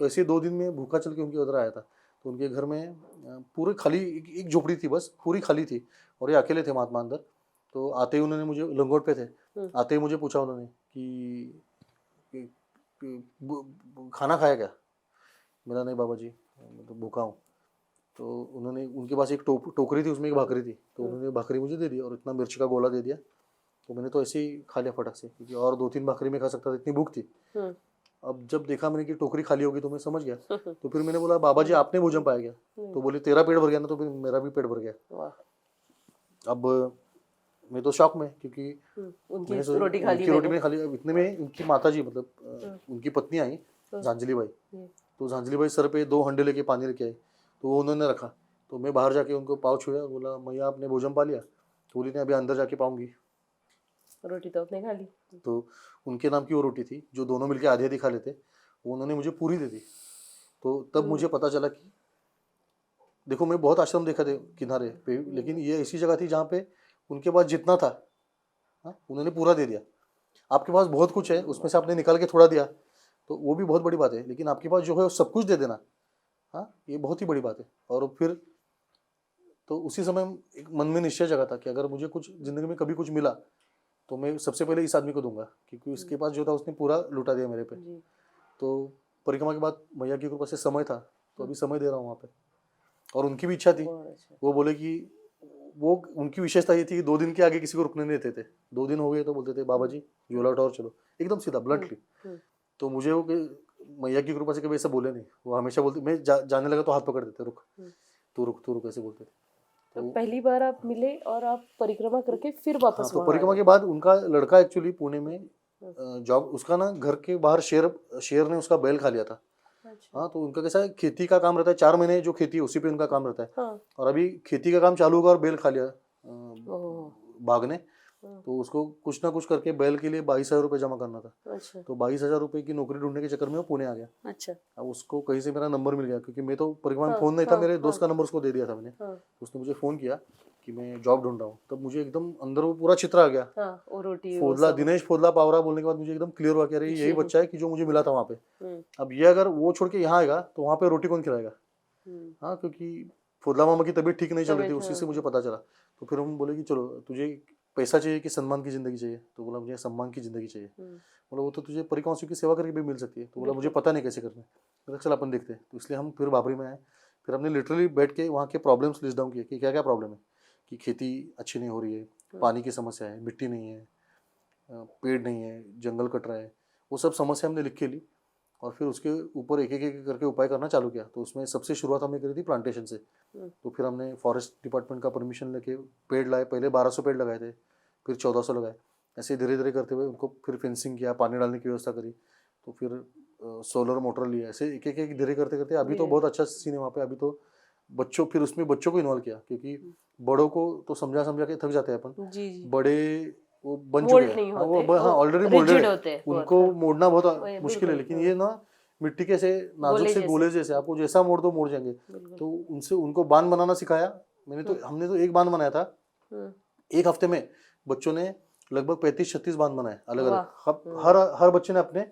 तो ऐसे 2 दिन में भूखा चल के उनके उधर आया था। तो उनके घर में पूरे खाली एक झोपड़ी थी, बस पूरी खाली थी, और ये अकेले थे महात्मा अंदर। तो आते ही उन्होंने मुझे, लंगोट पे थे, आते ही मुझे पूछा उन्होंने कि खाना खाया क्या? मेरा नहीं बाबा जी, मैं तो भूखा हूँ। तो उन्होंने, उनके पास एक टोकरी थी, उसमें एक भाकरी थी, तो उन्होंने भाकरी मुझे दे दी और इतना मिर्च का गोला दे दिया। तो मैंने तो ऐसे ही खा लिया फटक से, क्योंकि और 2-3 भाकरी में खा सकता था, इतनी भूख थी। अब जब देखा मैंने कि टोकरी खाली होगी तो मैं समझ गया। तो फिर मैंने बोला, बाबा जी आपने भोजन पाया क्या? तो बोले, तेरा पेट भर गया ना, तो फिर मेरा भी पेट भर गया। वाह। अब मैं तो शॉक में, क्योंकि उनकी मैंने सोचा रोटी खा ली उनकी रोटी मैंने। मैंने खाली। अब इतने में उनकी माता जी, मतलब उनकी पत्नी आई, झांझली बाई। तो झांझली बाई सर पे 2 हंडे लेके पानी लेके आई, तो वो उन्होंने रखा। तो मैं बाहर जाके उनको पाँव छुआ, बोला, मैया आपने भोजन पा लिया? तो बोली, नहीं, अभी अंदर जाके पाऊंगी। रोटी तो आपने खा ली। तो उनके नाम की वो रोटी थी, जो दोनों मिलके आधी आधी खा लेते, वो उन्होंने मुझे पूरी दे दी। तो तब मुझे पता चला कि देखो, मैं बहुत आश्रम देखा थे किनारे पे, लेकिन ये ऐसी जगह थी जहाँ पे उनके पास जितना था, हाँ, उन्होंने पूरा दे दिया। आपके पास बहुत कुछ है, उसमें से आपने निकाल के थोड़ा दिया, तो वो भी बहुत बड़ी बात है, लेकिन आपके पास जो है वो सब कुछ दे देना, हाँ, ये बहुत ही बड़ी बात है। और फिर तो उसी समय एक मन में निश्चय जगा था कि अगर मुझे कुछ जिंदगी में कभी कुछ मिला तो मैं सबसे पहले इस आदमी को दूंगा, क्योंकि इसके पास जो था उसने पूरा लुटा दिया मेरे पे। तो परिक्रमा के बाद मैया की कृपा से समय था, तो अभी समय दे रहा हूँ वहाँ पे। और उनकी भी इच्छा थी, वो बोले कि वो, उनकी विशेषता ये थी कि 2 दिन के आगे किसी को रुकने नहीं देते थे। 2 दिन हो गए तो बोलते थे, बाबा जी झोला उठाओ और चलो, एकदम सीधा, ब्लंटली। तो मुझे वो मैया की कृपा से कभी ऐसा बोले नहीं। वो हमेशा बोलते, मैं जाने लगा तो हाथ पकड़ देते, रुक तू रुक ऐसे बोलते थे। तो पहली बार आप मिले और आप परिक्रमा करके फिर वापस हाँ, तो वहाँ परिक्रमा आए। के बाद उनका लड़का एक्चुअली पुणे में जॉब, उसका ना घर के बाहर शेर ने उसका बैल खा लिया था। अच्छा। हाँ, तो उनका कैसा है, खेती का काम रहता है, 4 महीने जो खेती है उसी पे उनका काम रहता है। हाँ। और अभी खेती का काम चालू होगा और बैल खा लिया ओह। बाघ ने। तो उसको कुछ ना कुछ करके बैल के लिए 22,000 रुपये जमा करना था। अच्छा। तो 22,000 रुपये की नौकरी ढूंढने के चक्कर में वो पुणे आ गया। अच्छा। अब उसको कहीं से मेरा नंबर मिल गया, क्योंकि मैं तो परिक्रमा में हाँ, फ़ोन नहीं था, हाँ, मेरे हाँ, दोस्त का नंबर उसको दे दिया था मैंने। हाँ, उसने मुझे फ़ोन किया कि मैं जॉब ढूंढ रहा हूँ, तब मुझे एकदम अंदर वो पूरा चित्र आ गया। हाँ, वो रोटी वो फोदला, सब। दिनेश फोदला पावरा बोलने के बाद मुझे एकदम क्लियर हुआ कि अरे यही बच्चा है कि जो मुझे मिला था वहाँ पे। अब ये अगर वो छोड़ के यहाँ आएगा तो वहाँ पे रोटी कौन खिलाएगा? हाँ, क्योंकि फोदला मामा की तबीयत ठीक नहीं चल रही थी, उसी से मुझे पता चला। तो फिर हम बोले कि चलो, तुझे पैसा चाहिए कि सम्मान की जिंदगी चाहिए? तो बोला, मुझे सम्मान की जिंदगी चाहिए। बोला, वो तो तुझे परिक्रमा की सेवा करके भी मिल सकती है। तो बोला, मुझे पता नहीं कैसे करना है। बोला, चल अपन देखते हैं। तो इसलिए हम फिर बाबरी में आए। फिर हमने लिटरली बैठ के वहाँ के प्रॉब्लम्स लिस्ट डाउन किए कि क्या क्या प्रॉब्लम है, कि खेती अच्छी नहीं हो रही है, पानी की समस्या है, मिट्टी नहीं है, पेड़ नहीं है, जंगल कट रहा है, वो सब समस्या हमने लिख के ली। और फिर उसके ऊपर एक एक करके उपाय करना चालू किया। तो उसमें सबसे शुरुआत हमने करी थी प्लांटेशन से। तो फिर हमने फॉरेस्ट डिपार्टमेंट का परमिशन लेके पेड़ लाए। पहले 1200 पेड़ लगाए थे, फिर 1400 लगाए। ऐसे धीरे धीरे करते हुए उनको फिर फेंसिंग किया, पानी डालने की व्यवस्था करी। तो फिर सोलर मोटर लिया। ऐसे एक एक धीरे करते करते अभी तो बहुत अच्छा सीन है वहाँ पे। अभी तो बच्चों, फिर उसमें बच्चों को इन्वॉल्व किया, क्योंकि बड़ों को तो समझा समझा के थक जाते हैं अपन। जी। बड़े वो बन चुके मोल्ड हैं, नहीं हाँ, होते, वो हाँ ऑलरेडी मोल्डेड रिजिड है, होते हैं बहुत, उनको हाँ। मोड़ना बहुत वही, मुश्किल है। बिल्कुल, लेकिन ये ना मिट्टी के से नाजुक गोले से जैसे। गोले जैसे, आपको जैसा मोड़ दो मोड़ जाएंगे। बिल्कुल। तो उनसे उनको बांध बनाना सिखाया मैंने। तो हमने तो एक बांध बनाया था, एक हफ्ते में बच्चों ने लगभग 35-36 बांध बनाए अलग अलग। हर हर बच्चे ने अपने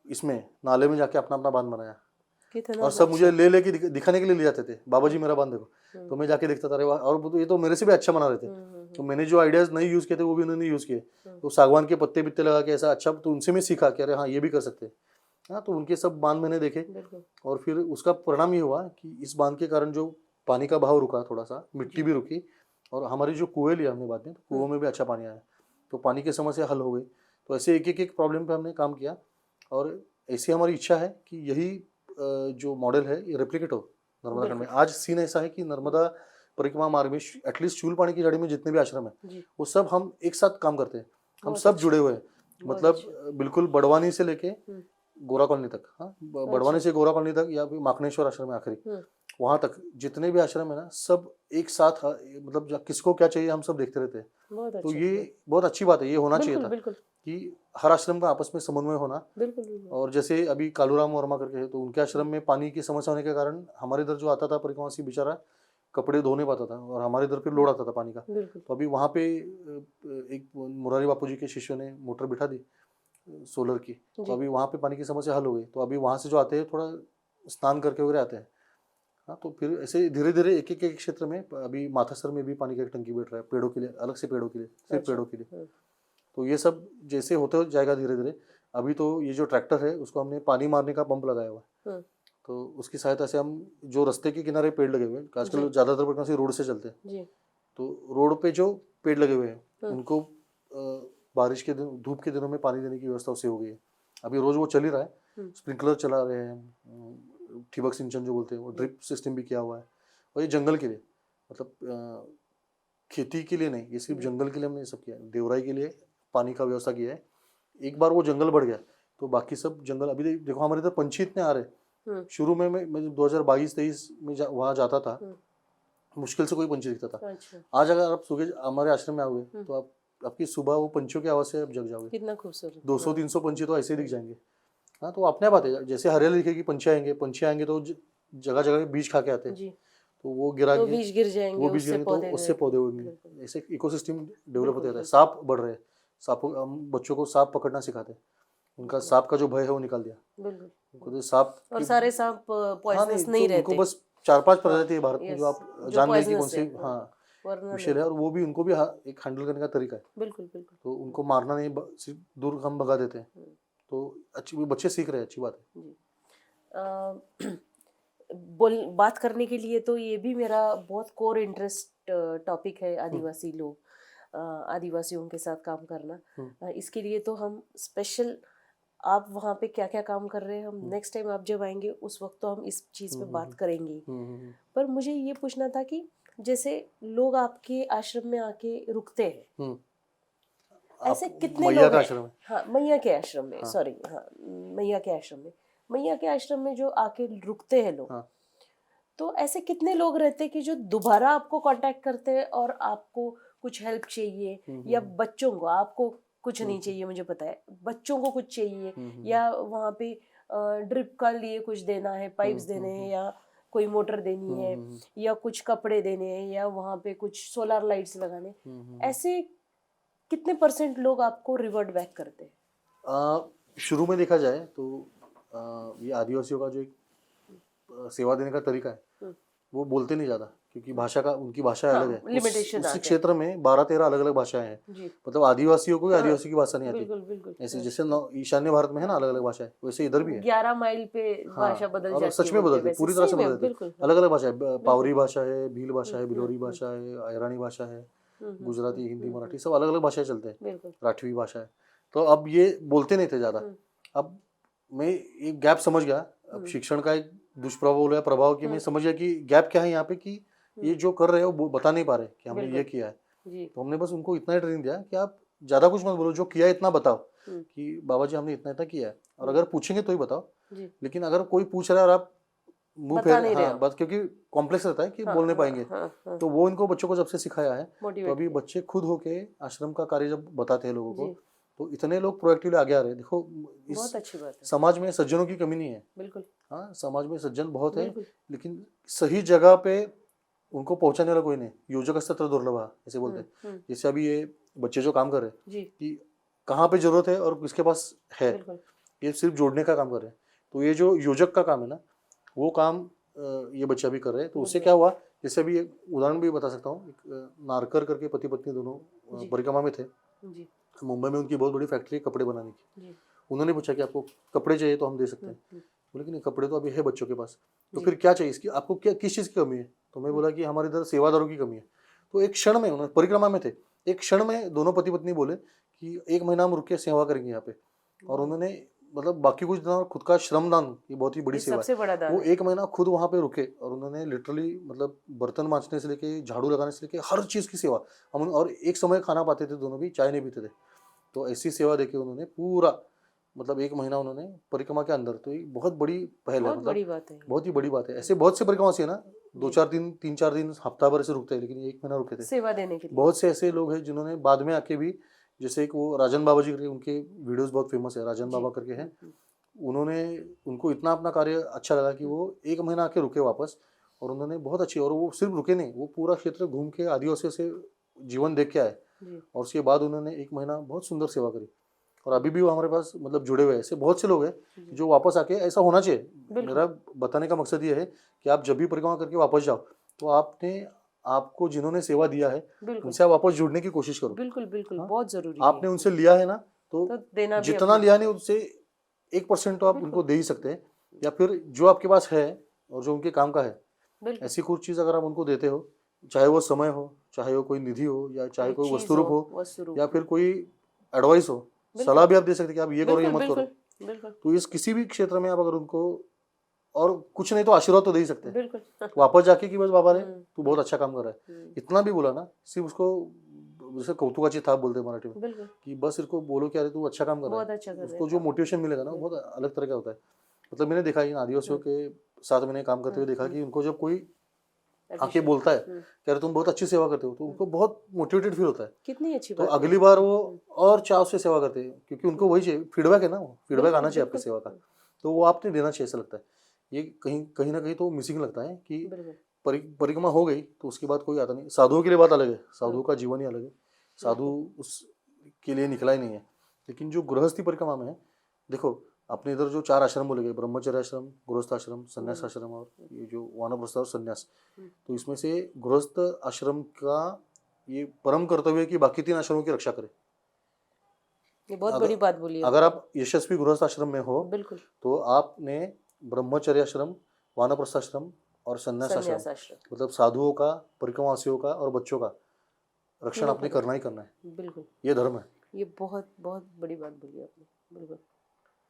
इसमें नाले में जाके अपना अपना बांध बनाया। और सब मुझे ले लेके दिखाने के लिए ले जाते थे, बाबा जी मेरा बांध देखो। तो मैं जाके देखता था, अरे वाह, और ये तो मेरे से भी अच्छा बना रहे थे। तो मैंने जो आइडियाज नहीं यूज किए थे वो भी उन्होंने यूज किए। तो सागवान के पत्ते बित्ते लगा के ऐसा अच्छा, तो उनसे मैं सीखा कि अरे हाँ, ये भी कर सकते हैं। हाँ, तो उनके सब बांध मैंने देखे। और फिर उसका परिणाम ये हुआ कि इस बांध के कारण जो पानी का बहाव रुका, थोड़ा सा मिट्टी भी रुकी। और हमारी जो कुएं लिया हमने बाद में, तो कुओं में भी अच्छा पानी आया। तो पानी की समस्या हल हो गई। तो ऐसे एक एक प्रॉब्लम पे हमने काम किया और ऐसी हमारी इच्छा है कि यही जो मॉडल है ये रेप्लिकेट हो नर्मदा खंड में। आज सीन ऐसा है कि नर्मदा परिक्रमा मार्ग में एटलीस्ट शूलपाणी की झाड़ी में जितने भी आश्रम है जी, वो सब हम एक साथ काम करते हैं, हम बहुत सब अच्छा, जुड़े हुए हैं। बहुत मतलब अच्छा। बिल्कुल बड़वानी से लेके हम्म, गोरा कॉलोनी तक, हाँ बड़वानी अच्छा। से गोरा कॉलोनी तक या फिर माखनेश्वर आश्रम है आखिरी, हम्म, वहां तक जितने भी आश्रम है ना सब एक साथ, मतलब किसको क्या चाहिए हम सब देखते रहते हैं। बहुत तो अच्छा। ये बहुत अच्छी बात है, ये होना चाहिए बिल्कुल था बिल्कुल कि हर आश्रम का आपस में समन्वय होना। बिल्कुल बिल्कुल। और जैसे अभी कालूराम वर्मा करके है, तो उनके आश्रम में पानी की समस्या होने के कारण हमारे इधर जो आता था परिक्रमासी बेचारा कपड़े धो नहीं पाता था और हमारे इधर पे लोड आता था पानी का। बिल्कुल तो अभी वहाँ पे एक मुरारी बापू जी के शिष्यों ने मोटर बिठा दी सोलर की, तो जी। अभी वहाँ पे पानी की समस्या हल हो गई। तो अभी वहाँ से जो आते हैं थोड़ा स्नान करके वगैरह आते हैं। हाँ, तो फिर ऐसे धीरे धीरे एक क्षेत्र में अभी माथासर में भी पानी का एक टंकी बैठ रहा है पेड़ों के लिए, अलग से पेड़ों के लिए, सिर्फ अच्छा। पेड़ों के लिए। तो ये सब जैसे होते जाएगा धीरे धीरे। अभी तो ये जो ट्रैक्टर है उसको हमने पानी मारने का पंप लगाया हुआ है, हम्म, तो उसकी सहायता से हम जो रास्ते के किनारे पेड़ लगे हुए हैं, आजकल जी ज़्यादातर परिक्रमा रोड से चलते हैं, जी। तो रोड पे जो पेड़ लगे हुए हैं हम्म, उनको बारिश के दिन, धूप के दिनों में पानी देने की व्यवस्था उससे हो गई है। अभी रोज वो चल ही रहा है, हम्म, स्प्रिंकलर चला रहे हैं, ठिबक सिंचन जो बोलते हैं वो ड्रिप सिस्टम भी किया हुआ है। और ये जंगल के लिए, मतलब खेती के लिए नहीं, ये सिर्फ जी। जंगल के लिए हमने ये सब किया है। देवराई के लिए पानी का व्यवस्था किया है। एक बार वो जंगल बढ़ गया तो बाकी सब जंगल, अभी देखो हमारे इधर पंछी इतने आ रहे हैं। हम्म, शुरू में मैं 2022-23 में वहाँ जाता था, हम्म, मुश्किल से कोई पंछी दिखता था। अच्छा। आज अगर आप सुबह हमारे आश्रम में आओगे हम्म, तो आप आपकी सुबह वो पंछियों की आवाज़ से आप जग जाओगे। कितना खूबसूरत। 200-300 पंछी तो ऐसे ही दिख जाएंगे। हाँ, तो अपने बात है, जैसे हरियाली दिखेगी पंछी आएंगे तो जगह जगह बीज खा के आते हैं, जी। तो वो गिरा तो के, बीज गिर वो जाएंगे, बीज उससे गिरेंगे तो पौधे उससे पौधे बिल्कुल होंगे। ऐसे इकोसिस्टम डेवलप होते बिल्कुल रहता है। बिल्कुल सांप बढ़ रहे हैं, सांपों, हम बच्चों को सांप पकड़ना सिखाते हैं, उनका बिल्कुल सांप का जो भय है वो निकाल दिया बिल्कुल। उनको। तो सांप और की, सारे सांप हाँ नहीं, पॉइजनस तो नहीं उनको रहते। बस 4-5 हाँ, प्रजाति है भारत में जो यस, आप जो जान लें कि कौन पॉइजनस सी, है, हाँ वरना विषैले नहीं। है, और वो भी उनको भी एक हैंडल करने का तरीका है। बिल्कुल बिल्कुल। तो उनको मारना नहीं, सिर्फ दूर हम भगा देते हैं। हम्म, तो अच्छी, वो बच्चे सीख रहे हैं, अच्छी बात है। जी। अ, बोल बात करने के लिए तो ये भी मेरा बहुत कोर इंटरेस्ट टॉपिक है, आदिवासी लोग, आदिवासियों के साथ काम करना। इसके लिए तो हम स्पेशल, आप वहाँ पे क्या क्या काम कर रहे हैं, हम नेक्स्ट टाइम आप जब आएंगे उस वक्त तो हम इस चीज़ पे बात करेंगे ही। पर मुझे ये पूछना था कि जैसे लोग आपके आश्रम में आके रुकते हैं, ऐसे आप कितने मैया लोग का हैं? आश्रम है। हाँ, मैया के आश्रम में, हाँ सॉरी, हाँ, मैया के आश्रम में, मैया के आश्रम में जो आके रुकते हैं लोग, हाँ। तो ऐसे कितने लोग रहते हैं कि जो दोबारा आपको कांटेक्ट करते हैं और आपको कुछ हेल्प चाहिए, या बच्चों को, आपको कुछ नहीं चाहिए मुझे पता है, बच्चों को कुछ चाहिए, या वहाँ पे ड्रिप का लिए कुछ देना है, पाइप्स देने हैं, या कोई मोटर देनी है, या कुछ कपड़े देने हैं, या वहाँ पे कुछ सोलर लाइट्स लगाने, ऐसे कितने परसेंट लोग आपको रिवर्ट बैक करते हैं? शुरू में देखा जाए तो ये आदिवासियों का जो एक सेवा देने का तरीका है वो बोलते नहीं ज़्यादा, क्योंकि भाषा का, उनकी भाषा हाँ, अलग है। लिमिटेशन उसी आते हैं। क्षेत्र में 12-13 अलग अलग भाषाएं हैं। जी, मतलब आदिवासियों को भी हाँ, आदिवासी की भाषा नहीं आती। बिल्कुल बिल्कुल। ऐसे जैसे ईशान्य भारत में है ना अलग अलग भाषाएं, वैसे इधर भी है। 11 माइल पे भाषा हाँ, बदल और जाती सच है में बोलते, बदलती है, वैसे पूरी तरह से सही में बदलती है। बिल्कुल। अलग अलग भाषा है, पावरी भाषा है, भील भाषा है, बिलोरी भाषा है, अयरानी भाषा है, गुजराती, हिंदी, मराठी, सब अलग अलग भाषाएं चलते हैं, बिल्कुल। राठवी भाषा है। तो अब ये बोलते नहीं थे ज़्यादा। अब मैं एक गैप समझ गया, अब शिक्षण का एक दुष्प्रभाव या प्रभाव की मैं समझ गया कि गैप क्या है यहाँ पे, कि ये जो कर रहे हो वो बता नहीं पा रहे कि हमने ये किया है। जी, तो हमने बस उनको इतना ही ट्रेनिंग दिया कि आप ज़्यादा कुछ मत बोलो, जो किया है इतना बताओ कि बाबा जी हमने इतना इतना किया है, और अगर पूछेंगे तो ही बताओ। जी, लेकिन अगर कोई पूछ रहा है और आप मुंह बता फेर, नहीं रहे हाँ हो। बस, क्योंकि कॉम्प्लेक्स रहता है कि हाँ, बोल नहीं हाँ, पाएंगे, हाँ, हाँ, तो वो इनको बच्चों को जब से सिखाया है, तो मोटिवेट अभी किया। बच्चे खुद होके आश्रम का कार्य जब बताते हैं लोगों को, जी, तो इतने लोग प्रोएक्टिवली आगे आ रहे हैं। देखो, इस बहुत अच्छी बात है। समाज में सज्जनों की कमी नहीं है। बिल्कुल हाँ, समाज में सज्जन बहुत है, बिल्कुल। लेकिन सही जगह पे उनको पहुंचाने वाला कोई नहीं। योजक स्तर दुर्लभ ऐसे बोलते हैं। जैसे अभी ये बच्चे जो काम कर रहे हैं जी, कि कहाँ पे जरूरत है और किसके पास है, बिल्कुल। ये सिर्फ जोड़ने का काम कर रहे हैं। तो ये जो योजक का काम है ना, वो काम ये बच्चे अभी कर रहे हैं। तो उससे क्या हुआ, जैसे अभी एक उदाहरण भी बता सकता हूँ। एक नारकर करके पति पत्नी दोनों जी, परिक्रमा में थे। जी, मुंबई में उनकी बहुत बड़ी फैक्ट्री है कपड़े बनाने की। जी, उन्होंने पूछा कि आपको कपड़े चाहिए तो हम दे सकते हैं। बोले कि नहीं, कपड़े तो अभी है बच्चों के पास, तो फिर क्या चाहिए इसकी, आपको क्या, किस चीज़ की कमी है? तो मैं बोला कि हमारे इधर सेवादारों की कमी है। तो एक क्षण में, उन्होंने परिक्रमा में थे, एक क्षण में दोनों पति पत्नी बोले कि 1 महीना हम रुक के सेवा करेंगे यहाँ पे। और उन्होंने मतलब बाकी कुछ दिन खुद का श्रमदान, ये बहुत ही बड़ी ये सेवा सबसे बड़ा है। दान वो है। 1 महीना खुद वहाँ पे रुके और उन्होंने लिटरली मतलब बर्तन मांजने से लेके झाड़ू लगाने से लेके हर चीज़ की सेवा हम, और एक समय खाना पाते थे दोनों भी, चाय नहीं पीते थे। तो ऐसी सेवा देके उन्होंने पूरा मतलब 1 महीना उन्होंने परिक्रमा के अंदर, तो ये बहुत बड़ी पहल है, बहुत मतलब बड़ी बात है। बहुत ही बड़ी बात है। ऐसे बहुत से परिक्रमासी है ना, जी। 2-4 दिन 3-4 दिन हफ्ता भर से रुकते हैं, लेकिन ये 1 महीना रुके थे। सेवा देने के लिए। बहुत से ऐसे लोग हैं जिन्होंने बाद में आके भी, जैसे एक वो राजन बाबा जी करके, उनके वीडियोस बहुत फेमस है, राजन जी। बाबा करके हैं। उन्होंने, उनको इतना अपना कार्य अच्छा लगा कि वो 1 महीना आके रुके वापस, और उन्होंने बहुत अच्छी, और वो सिर्फ रुके नहीं, वो पूरा क्षेत्र घूम के आदिवासियों से जीवन देख के आए, जी। और उसके बाद उन्होंने 1 महीना बहुत सुंदर सेवा करी, और अभी भी वो हमारे पास मतलब जुड़े हुए हैं। ऐसे बहुत से लोग हैं जी। जो वापस आके, ऐसा होना चाहिए। बिल्कुल। मेरा बताने का मकसद ये है कि आप जब भी परिक्रमा करके वापस जाओ, तो आपने, आपको जिन्होंने सेवा दिया है बिल्कुल उनसे आप वापस जुड़ने की कोशिश करो। बिल्कुल बिल्कुल हाँ? बहुत जरूरी आपने है। उनसे लिया है ना, तो तो देना भी जितना अपना। लिया नहीं उससे 1% तो आप बिल्कुल। उनको दे ही सकते हैं, या फिर जो आपके पास है और जो उनके काम का है, बिल्कुल। ऐसी कुछ चीज़ अगर आप उनको देते हो, चाहे वो समय हो, चाहे वो कोई निधि हो, या चाहे कोई चीज वस्तु रूप हो, वस्तु रूप या हो। फिर कोई एडवाइस हो, बिल्कुल। सलाह भी आप दे सकते हैं कि आप ये करो, ये बिल्कुल मत करो। बिल्कुल बिल्कुल तो इस किसी भी क्षेत्र में आप अगर उनको, और कुछ नहीं तो आशीर्वाद तो दे ही सकते हैं, बिल्कुल। वापस जाके कि बस बाबा रे हम्म, तू बहुत अच्छा काम कर रहा है, इतना भी बोला ना, सिर्फ उसको, जैसे कौतुकाची थाप बोलते हैं मराठी में, बिल्कुल कि बस इसको बोलो कि अरे तू अच्छा काम कर रहा बहुत है, अच्छा कर रहे उसको हैं जो आप। मोटिवेशन मिलेगा ना, वो बहुत अलग तरह का होता है। मतलब मैंने देखा इन आदिवासियों के साथ मैंने काम करते हुए देखा कि उनको जब कोई आके अभिषेक। बोलता है कि अरे तुम बहुत अच्छी सेवा करते हो, तो उनको बहुत मोटिवेटेड फील होता है। कितनी अच्छी तो बात है। अगली बार वो और चाव से सेवा करते हैं, क्योंकि उनको वही चाहिए, फीडबैक है ना, वो फीडबैक बिल्कुल, आना चाहिए आपकी बिल्कुल, सेवा का, तो वो आपने देना चाहिए, ऐसा लगता है। ये कहीं कहीं ना कहीं तो मिसिंग लगता है कि बिल्कुल परिक्रमा हो गई तो उसके बाद कोई आता नहीं। साधुओं के लिए बात अलग है, साधु का जीवन ही अलग है, साधु उसके लिए निकला ही नहीं है। लेकिन जो गृहस्थी परिक्रमा में है, देखो अपने इधर जो 4 आश्रम बोले गए, ब्रह्मचर्य आश्रम, गृहस्थ आश्रम, संन्यास आश्रम, और ये जो वानप्रस्थ और संन्यास, तो इसमें से गृहस्थ आश्रम का ये परम कर्तव्य है कि बाकी 3 आश्रमों की रक्षा करे। ये बहुत अगर बड़ी बात बोली अगर आपने। आप यशस्वी गृहस्थ आश्रम में हो, बिल्कुल तो आपने ब्रह्मचर्य आश्रम, वानप्रस्थ आश्रम और संन्यास आश्रम, संन्यास आश्रम मतलब साधुओं का, परिक्रमावासियों का और बच्चों का रक्षण तीनों आपने का करना ही करना है। बिल्कुल। ये धर्म है, ये बहुत बहुत बड़ी बात बोली आपने। बिल्कुल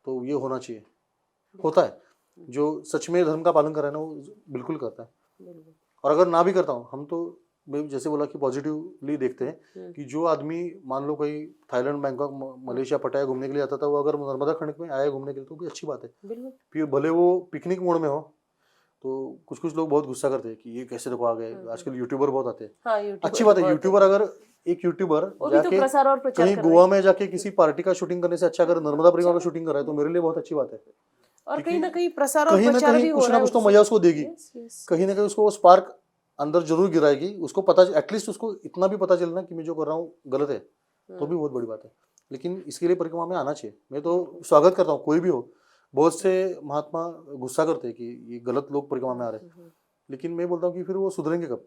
तो ये होना चाहिए, होता है। जो सच में धर्म का पालन कर रहा है ना, वो बिल्कुल करता है। बिल्कुल और अगर ना भी करता हूँ, हम तो, मैं जैसे बोला कि पॉजिटिवली देखते हैं कि जो आदमी मान लो कहीं थाईलैंड, बैंकॉक, मलेशिया, पटाया घूमने के लिए आता था, वो अगर नर्मदा खंड में आया घूमने के लिए, तो भी अच्छी बात है। बिल्कुल फिर भले वो पिकनिक मोड में हो, तो कुछ कुछ लोग बहुत गुस्सा करते हैं कि ये कैसे देखो आ गए, आजकल यूट्यूबर बहुत आते हैं। हाँ यूट्यूबर अच्छी बात है, बहुत यूट्यूबर अगर एक यूट्यूबर वो भी तो जाके प्रसार और प्रचार कहीं कर रहे गोवा हैं। में जाके किसी पार्टी का शूटिंग करने से अच्छा अगर नर्मदा परिक्रमा का शूटिंग कर रहा है, तो मेरे लिए बहुत अच्छी बात है। और क्योंकि कहीं ना कहीं प्रसार और कहीं ना प्रचार कहीं भी हो कुछ रहा ना है कुछ तो उससे। मजा उसको देगी, यस यस कहीं ना कहीं उसको वो स्पार्क अंदर जरूर गिराएगी, उसको पता, एटलीस्ट उसको इतना भी पता चलना कि मैं जो कर रहा हूँ गलत है, तो भी बहुत बड़ी बात है। लेकिन इसके लिए परिक्रमा में आना चाहिए। मैं तो स्वागत करता हूँ, कोई भी हो। बहुत से महात्मा गुस्सा करते हैं कि ये गलत लोग परिक्रमा में आ रहे हैं, लेकिन मैं बोलता हूँ कि फिर वो सुधरेंगे कब?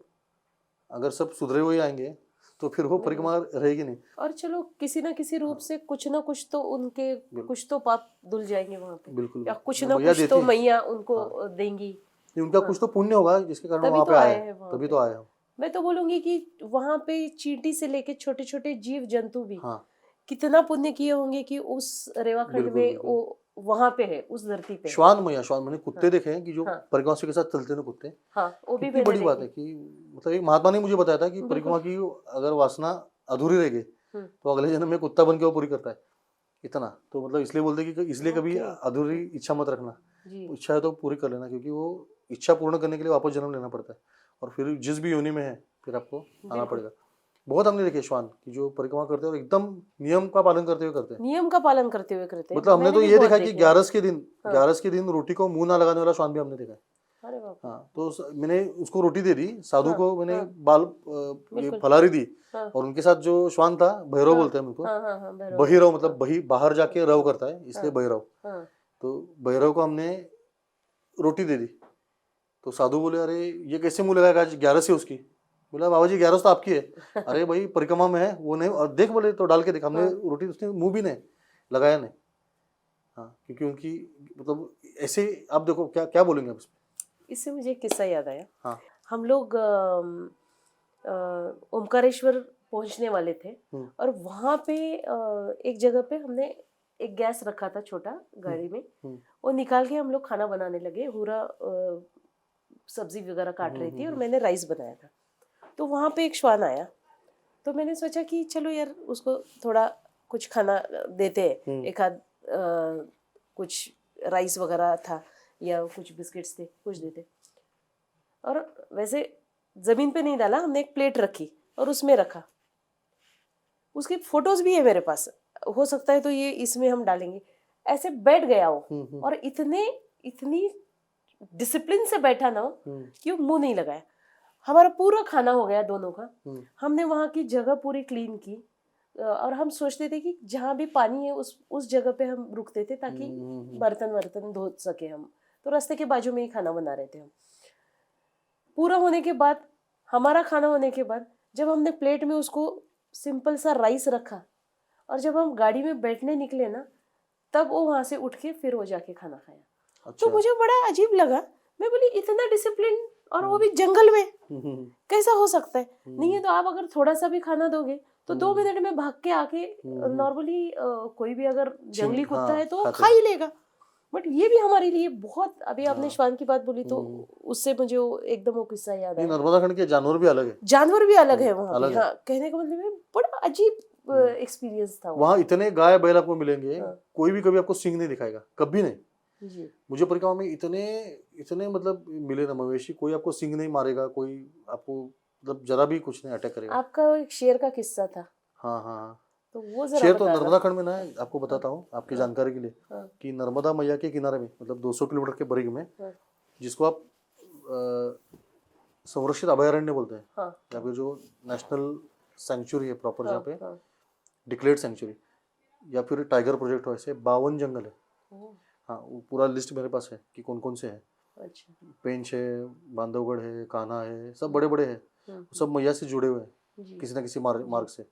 अगर सब सुधरे हुए आएंगे तो फिर वो परिक्रमा रहेगी नहीं। और चलो किसी ना किसी रूप से कुछ ना कुछ तो उनके कुछ तो पाप धुल जाएंगे वहां पे, बिल्कुल, या कुछ वो ना मैया कुछ देती तो है। मैया उनको देंगी। नहीं, उनका कुछ तो पुण्य होगा जिसके कारण तभी वहां तो पे आए आए हैं हैं, वहां तभी पे। तो आए हम। मैं तो बोलूंगी कि वहां पे चींटी से लेके छोटे छोटे जीव जंतु भी हाँ कितना पुण्य किए होंगे कि उस रेवाखंड बिल्कुल में बिल्कुल। वो वहां पे है, उस धरती पे है। श्वान मैया, श्वान मैंने कुत्ते हाँ देखे हैं कि जो हाँ परिक्रमा के साथ चलते हैं ना कुत्ते, हाँ वो भी कितनी मैंने बड़ी बात है देखे। कि मतलब एक महात्मा ने मुझे बताया था कि बिल्कुल परिक्रमा की अगर वासना अधूरी रह गई तो अगले जन्म में कुत्ता बन के वो पूरी करता है। इतना तो मतलब इसलिए बोलते हैं कि इसलिए कभी ओके अधूरी इच्छा मत रखना, जी इच्छा है तो पूरी कर लेना, क्योंकि वो इच्छा पूर्ण करने के लिए वापस जन्म लेना पड़ता है, और फिर जिस भी योनि में है फिर आपको आना बिल्कुल। पड़ेगा। बहुत हमने देखे श्वान की जो परिक्रमा करते हैं और एकदम नियम का पालन करते हुए करते हैं। नियम का पालन करते हुए करते हैं। मतलब हमने मैंने तो भी ये बहुत देखा कि देखे हैं। 11 हाँ के दिन रोटी को मुंह ना लगाने वाला श्वान भी हमने देखा है। अरे बाप रे। हाँ, तो मैंने उसको रोटी दे दी, साधु हाँ को मैंने हाँ ये बिल्कुल फलारी दी, हाँ और उनके साथ जो श्वान था, भैरव हाँ बोलते हैं हम उनको, हाँ हाँ हाँ भैरव बहिरव, मतलब हाँ बही बाहर जाके रव करता है इसलिए हाँ भैरव। हाँ तो भैरव को हमने रोटी दे दी, तो साधु बोले अरे ये कैसे मुंह लगाएगा, आज 11 से उसकी। बोला बाबा जी 11 तो आपकी है। अरे भाई परिक्रमा में है वो नहीं, और देख बोले तो डाल के देख, हमने रोटी उसने मुंह भी नहीं लगाया नहीं। हाँ, क्योंकि उनकी मतलब ऐसे आप देखो क्या क्या बोलेंगे आप इसमें। इससे मुझे एक किस्सा याद आया। हाँ हम लोग ओमकारेश्वर पहुंचने वाले थे। हम्म। और वहां पे एक जगह पे हमने एक गैस रखा था छोटा गाड़ी में, वो निकाल के हम लोग खाना बनाने लगे। पूरा सब्जी वगैरह काट रही थी और मैंने राइस बनाया था। तो वहां पे एक श्वान आया, तो मैंने सोचा कि चलो यार उसको थोड़ा कुछ खाना देते हैं, एक आध कुछ राइस वगैरह था या कुछ बिस्किट्स थे, कुछ देते। और वैसे जमीन पे नहीं डाला, हमने एक प्लेट रखी और उसमें रखा। उसकी फोटोज भी है मेरे पास, हो सकता है तो ये इसमें हम डालेंगे। ऐसे बैठ गया वो, और इतनी डिसिप्लिन से बैठा ना कि वो मुंह नहीं लगाया। हमारा पूरा खाना हो गया दोनों का। हमने वहाँ की जगह पूरी क्लीन की, और हम सोचते थे कि जहाँ भी पानी है उस जगह पे हम रुकते थे ताकि बर्तन धो सके हम। तो रास्ते के बाजू में ही खाना बना रहे थे हम। पूरा होने के बाद, हमारा खाना होने के बाद, जब हमने प्लेट में उसको सिंपल सा राइस रखा और जब हम गाड़ी में बैठने निकले ना, तब वो वहां से उठ के फिर वो जाके खाना खाया। अच्छा। तो मुझे बड़ा अजीब लगा। मैं बोली इतना डिसिप्लिन, और वो भी जंगल में, कैसा हो सकता है? नहीं है तो आप अगर थोड़ा सा भी खाना दोगे तो 2 मिनट में भाग के आके, नॉर्मली कोई भी अगर जंगली कुत्ता है तो वो खा ही लेगा। बट ये भी हमारे लिए बहुत, अभी आपने श्वान की बात बोली तो उससे मुझे एकदम वो किस्सा याद आया। नर्मदा खंड के जानवर भी अलग है, जानवर भी अलग है वहाँ पे। हाँ, कहने का मतलब है बड़ा अजीब एक्सपीरियंस था वहाँ इतने गाय बैल आपको मिलेंगे, कोई भी कभी आपको सिंह नहीं दिखाएगा, कभी नहीं। जी। मुझे परिक्रमा में इतने मतलब मिले ना मवेशी, कोई आपको सिंह नहीं मारेगा, कोई आपको मतलब जरा भी कुछ नहीं अटैक करेगा। आपका एक शेर का किस्सा था। हाँ हाँ, तो वो जरा शेर तो बताना। नर्मदा खंड में ना, आपको बताता हूँ आपकी जानकारी के लिए, कि नर्मदा मैया के किनारे में, मतलब 200 किलोमीटर के बरीग में, जिसको आप संरक्षित अभयारण्य बोलते हैं, या फिर जो नेशनल सेंचुरी है प्रॉपर, जहाँ पे डिक्लेयर्ड सेंचुरी, या फिर टाइगर प्रोजेक्ट हो, ऐसे 52 जंगल है। हाँ, वो पूरा लिस्ट मेरे पास है कि कौन कौन से हैं। अच्छा। पेंच है, बांधवगढ़ है, कान्हा है, सब बड़े बड़े हैं, सब मैया से जुड़े हुए हैं किसी ना किसी मार्ग से।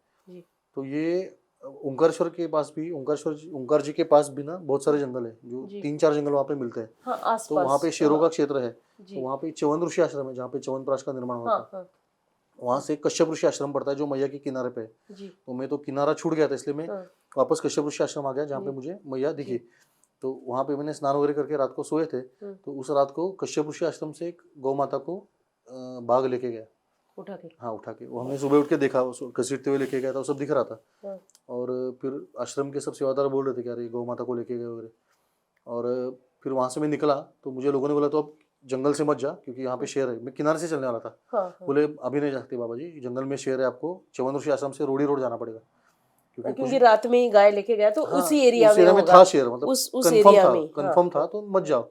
तो ये ओंकारेश्वर के पास भी, ओंकार जी के पास भी ना बहुत सारे जंगल है, जो 3-4 जंगल वहाँ पे मिलते हैं। हाँ, तो वहाँ पे शेरों का क्षेत्र है। तो वहाँ पे च्यवन ऋषि आश्रम है, जहाँ पे च्यवनप्राश का निर्माण होता है। वहाँ से कश्यप ऋषि आश्रम पड़ता है, जो मैया के किनारे पे है। तो मैं तो किनारा छूट गया था, इसलिए मैं वापस कश्यप ऋषि आश्रम आ गया, जहाँ पे मुझे मैया दिखी। तो वहाँ पे मैंने स्नान वगैरह करके रात को सोए थे। तो उस रात को कश्यप ऋषि आश्रम से एक गौ माता को बाघ लेके गया, उठा के। वो हमने सुबह उठ के देखा, घसीटते हुए लेके गया था, वो सब दिख रहा था। और फिर आश्रम के सब सेवादार बोल रहे थे कि अरे गौ माता को लेके गए वगैरह। और फिर वहाँ से मैं निकला तो मुझे लोगों ने बोला तो अब जंगल से मत जा, क्योंकि यहाँ पे शेर है। मैं किनारे से चलने वाला था। बोले अभी नहीं जा सकते बाबा जी, जंगल में शेर है, आपको च्यवन ऋषि आश्रम से रोड जाना पड़ेगा, क्योंकि रात में ही गाय लेके गया तो उसी एरिया में था शेर, मतलब उस एरिया में कंफर्म था, तो मत जाओ।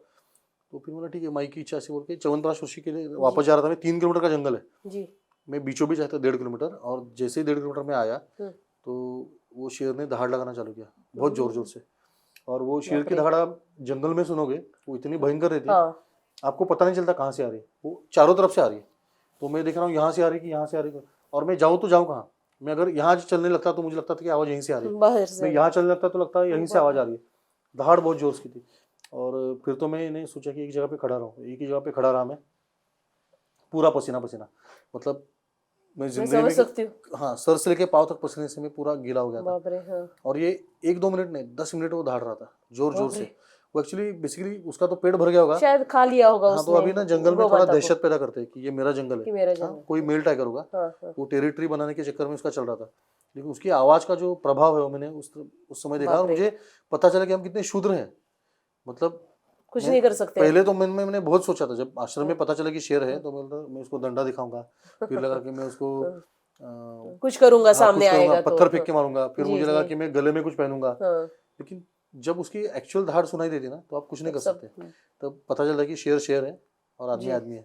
तो फिर बोला ठीक है, माई की इच्छा से बोल के च्यवनप्राश ऋषि के लिए वापस जा रहा था मैं। 3 किलोमीटर का जंगल है जी। मैं बीचों बीच आया था 1.5 किलोमीटर, और जैसे ही 1.5 किलोमीटर में आया तो वो शेर ने दहाड़ लगाना चालू किया, बहुत जोर जोर से। और वो शेर की दहाड़ आप जंगल में सुनोगे, वो इतनी भयंकर रहती है, आपको पता नहीं चलता कहाँ से आ रही है, वो चारों तरफ से आ रही है। तो मैं देख रहा हूँ यहाँ से आ रही है कि यहाँ से आ रही है, और मैं जाऊँ तो जाऊँ कहाँ? मैं अगर यहाँ चलने लगता तो मुझे लगता था कि आवाज़ यहीं से आ रही है, मैं यहाँ चलने लगता तो लगता है यहीं से आवाज़ आ रही है। दहाड़ बहुत जोर की थी। और फिर तो मैंने सोचा कि एक जगह पे खड़ा रहूँ। एक ही जगह पे खड़ा रहा मैं, पूरा पसीना पसीना, मतलब मैं जिंदगी में, हाँ, सर से लेके पाँव तक पसीने से मैं पूरा गीला हो गया था। बाप रे, हाँ। और ये 1-2 मिनट नहीं, 10 मिनट वो दहाड़ रहा था जोर जोर से। वो एक्चुअली बेसिकली उसका तो पेट भर गया होगा, शायद खा लिया होगा उसने। हाँ, तो अभी ना जंगल में थोड़ा दहशत पैदा करते हैं कि ये मेरा जंगल है, हाँ, कोई मेल टाइगर होगा। वो टेरिटरी बनाने के चक्कर में उसका चल रहा था। लेकिन उसकी आवाज का जो प्रभाव है वो मैंने उस समय देखा, और मुझे पता चला कि हम कितने शूद्र हैं, मतलब कुछ नहीं कर सकते। पहले तो मैंने बहुत सोचा था, जब आश्रम में पता चला कि शेर है तो मैं उसको डंडा दिखाऊंगा, फिर लगा कि मैं उसको कुछ करूंगा, सामने आएगा पत्थर फेंक के मारूंगा, फिर मुझे लगा कि मैं गले में कुछ पहनूंगा। लेकिन जब उसकी एक्चुअल दहाड़ सुनाई देती ना, तो आप कुछ नहीं कर सकते। तब पता चला कि शेर है और आदमी आदमी है।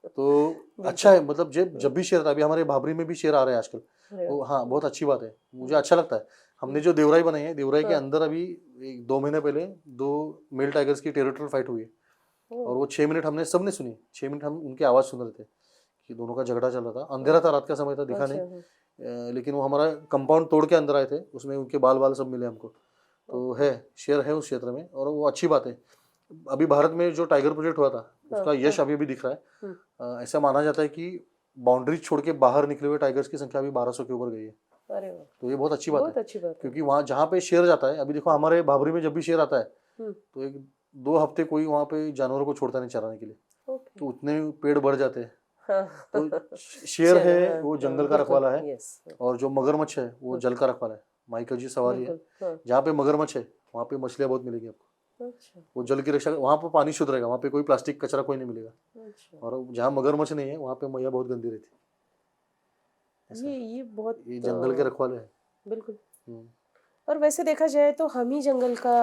तो अच्छा है, मतलब जब भी शेर था, अभी हमारे भाबरी में भी शेर आ रहे हैं आजकल, वो, हाँ, बहुत अच्छी बात है, मुझे अच्छा लगता है। हमने जो देवराई बनाई है, देवराई के अंदर अभी 2 महीने पहले 2 मेल टाइगर्स की टेरिटोरियल फाइट हुई है, और वो 6 मिनट हमने सबने सुनी। 6 मिनट हम उनकी आवाज़ सुन रहे थे कि दोनों का झगड़ा चल रहा था। अंधेरा था, रात का समय था, दिखा नहीं, लेकिन वो हमारा कंपाउंड तोड़ के अंदर आए थे, उसमें उनके बाल सब मिले हमको। तो है, शेर है उस क्षेत्र में, और वो अच्छी बात है। अभी भारत में जो टाइगर प्रोजेक्ट हुआ था, उसका यश अभी भी दिख रहा है। ऐसा माना जाता है कि बाउंड्री छोड़ के बाहर निकले हुए टाइगर्स की संख्या भी 1200 के ऊपर गई है। अरे वाह, तो ये बहुत अच्छी बात बहुत है, अच्छी बात है। क्योंकि वहाँ जहाँ पे शेर जाता है, अभी देखो हमारे भाबरी में जब भी शेर आता है हम्म, तो 1-2 हफ्ते कोई वहाँ पे जानवरों को छोड़ता नहीं चराने के लिए, ओके। तो उतने पेड़ बढ़ जाते हैं। हाँ तो शेर चलो, है हाँ वो हाँ, जंगल का बिल्कुल, रखवाला है, यस, और जो मगरमच्छ है वो जल का रखवाला है। माइकल जी सवारी है, बिल्कुल, हाँ, जहाँ पे मगरमच्छ है वहाँ पे मछलियाँ बहुत मिलेगी आपको। अच्छा, वो जल की रक्षा, वहाँ पे पानी शुद्ध रहेगा, वहाँ पे कोई प्लास्टिक कचरा कोई नहीं मिलेगा। अच्छा। और जहाँ मगरमच्छ नहीं है वहाँ पे मैया बहुत गंदी रहती है। ऐसा है। ये बहुत ये जंगल के रखवाले हैं। बिल्कुल। हम्म, और वैसे देखा जाए तो हम ही जंगल का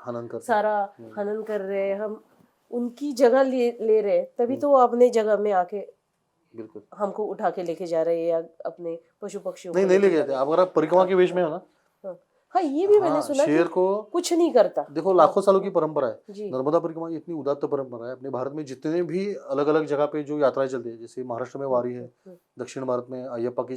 हनन करते हैं। सारा हनन कर रहे हैं, हम उनकी जगह ले रहे हैं, तभी तो वो अपने जगह में आके बिल्कुल। हमको उठा के लेके जा रहे हैं या अपने पशु पक्षियों नहीं को नहीं लेके ले जा गए थे, रहे आप अगर आप परिक्रमा हैं। के वेश में हो ना। हाँ हाँ, ये भी मैंने हाँ, सुना कि शेर को कुछ नहीं करता। देखो लाखों सालों की परंपरा है। जी, नर्मदा परिक्रमा ये इतनी उदात्त परंपरा है, अपने भारत में जितने भी अलग अलग जगह पे जो यात्राएं चलती है, जैसे महाराष्ट्र में वारी है, दक्षिण भारत में अयप्पा की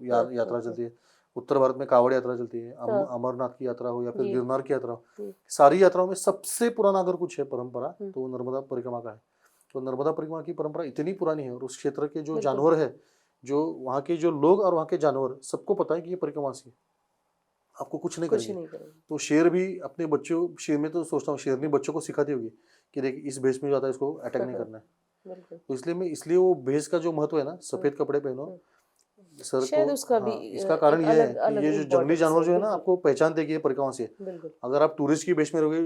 यात्रा चलती है, उत्तर भारत में कावड़ यात्रा चलती है, हाँ, अमरनाथ की यात्रा हो या फिर जी, गिरनार की यात्रा हो, जी, सारी यात्राओं में सबसे पुराना अगर कुछ है परंपरा तो वो नर्मदा परिक्रमा का है। तो नर्मदा परिक्रमा की परंपरा इतनी पुरानी है, और उस क्षेत्र के जो बिल्कुल, जानवर है, जो वहाँ के जो लोग और वहाँ के जानवर, सबको पता है कि ये परिक्रमा सी है, आपको कुछ नहीं कुछ करेंगे। नहीं करेंगे। तो शेर भी अपने बच्चों, शेर में तो सोचता हूँ शेरनी बच्चों को सिखाती होगी कि देख इस भेष में जाता है, इसको अटैक नहीं करना है। बिल्कुल, तो इसलिए वो भेष का जो महत्व है ना, सफेद कपड़े पहनो सर को। शायद उसका भी हाँ, इसका कारण एक ये है अलग कि अलग ये जो जंगली इम्पोर्टेंस जानवर है। जो है ना, बिल्कुल, आपको पहचानते कि ये परिक्रमा से है। बिल्कुल, अगर आप टूरिस्ट की भेष में रहोगे,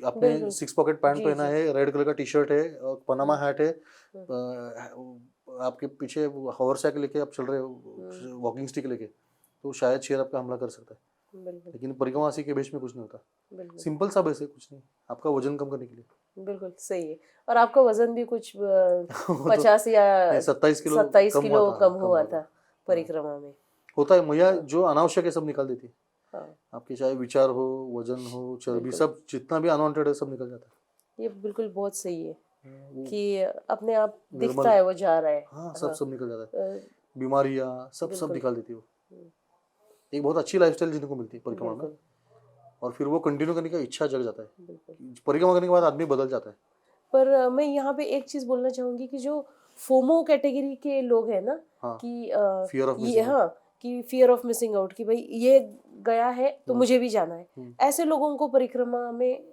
आपने बिल्कुल, 6 पॉकेट पैंट जी, पहना जी, है, रेड कलर का टी शर्ट है, और पनामा हैट है, हम्म, आपके पीछे हॉवर साइकिल लेके आप चल रहे हो, वॉकिंग स्टिक लेके, तो शायद शेर आपका हमला कर सकता है। बिल्कुल, लेकिन परिक्रमासी के भेष में कुछ नहीं होता, बिल्कुल, सिंपल सा भेष है, कुछ नहीं, आपका वजन कम करने के लिए। बिल्कुल सही है। और आपका वजन भी कुछ वो तो 50 या 27 किलो 27 कम हुआ किलो था, कम कम हुआ हुआ था था। हाँ, परिक्रमा में। होता है, मैया हाँ, जो अनावश्यक है सब निकाल देती है। हाँ, आपके चाहे विचार हो, वजन हो, चर्बी, बिल्कुल, सब जितना भी अनवांटेड है सब निकल जाता ये बिल्कुल बहुत सही है है। वो कि अपने आप दिखता निर्मल, है वो जा रहा है। हाँ, हाँ, सब निकल जाता है, अ, बीमारियाँ सब बिल्कुल, निकाल देती है वो। एक बहुत अच्छी लाइफस्टाइल जिनको मिलती है परिक्रमा में, बिल्कुल, और फिर वो कंटिन्यू करने का इच्छा जग जाता है। बिल्कुल। परिक्रमा करने के बाद आदमी बदल जाता है। पर मैं यहाँ पे एक चीज बोलना चाहूंगी कि जो फोमो कैटेगरी के लोग हैं ना, हाँ, कि फियर ऑफ ये मिसिंग आउट। हाँ, कि फियर ऑफ मिसिंग आउट, कि भाई ये गया है तो मुझे भी जाना है, ऐसे लोगों को परिक्रमा में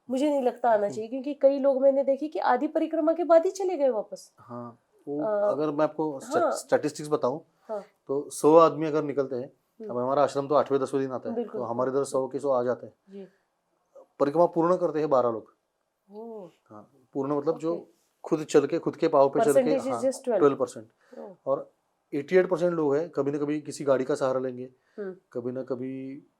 मुझे नहीं लगता आना चाहिए, क्योंकि कई लोग मैंने देखे कि आधी परिक्रमा के बाद ही चले गए वापस। हाँ, वो अ, अगर मैं आपको हाँ, स्टैटिस्टिक्स बताऊं हाँ, तो 100 आदमी अगर निकलते हैं, अब हमारा आश्रम तो 8वें-10वें दिन आता है, बिल्कुल, तो हमारे इधर 100 के 100 आ जाते हैं। जी, परिक्रमा पूर्ण करते हैं 12 लोग। ओ, हाँ, पूर्ण मतलब जो ओके, खुद चल के, खुद के पाँव पे चल के, परसेंटेज इज हाँ, जस्ट 12। 12%। और 88% लोग हैं कभी ना कभी किसी गाड़ी का सहारा लेंगे, कभी ना कभी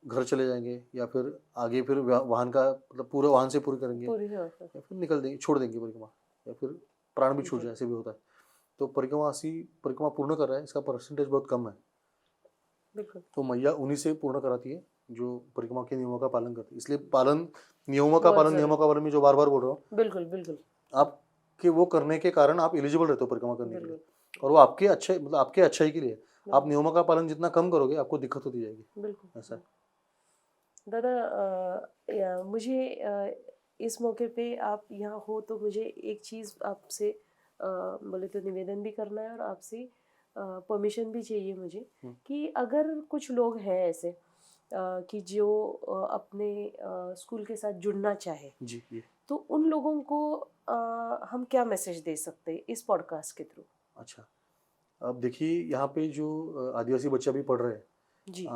घर चले जाएंगे, या फिर आगे फिर वाहन का मतलब पूरे वाहन से पूरी करेंगे, पूरी, हाँ, हाँ, या फिर निकल देंगे, छोड़ देंगे परिक्रमा, या फिर प्राण भी छूट जी, जाए, ऐसे भी होता है। तो परिक्रमा पूर्ण कर रहा है, इसका परसेंटेज बहुत कम है। बिल्कुल, तो मैया उन्हीं से पूर्ण कराती है जो परिक्रमा के नियमों का पालन करती है। इसलिए नियमों का बहुत पालन, नियमों जरूरी, का पालन में जो बार बार बोल रहा हूँ, बिल्कुल, बिल्कुल, आपके वो करने के कारण आप एलिजिबल रहते हो परिक्रमा करने के लिए, बिल्कुल, और वो आपके अच्छे मतलब आपके अच्छाई के लिए। आप बिल्कुल, नियमों का पालन जितना कम करोगे, आपको दिक्कत होती जाएगी। बिल्कुल। ऐसा है। दादा, मुझे इस मौके पे आप यहाँ हो तो मुझे एक चीज़ आपसे बोले तो निवेदन भी करना है, और आपसे परमिशन भी चाहिए मुझे, कि अगर कुछ लोग हैं ऐसे कि जो अपने स्कूल के साथ जुड़ना चाहे, जी, ये तो उन लोगों को हम क्या मैसेज दे सकते हैं इस पॉडकास्ट के थ्रू? अच्छा। अब देखिए यहाँ पे जो आदिवासी बच्चे अभी पढ़ रहे हैं, जी,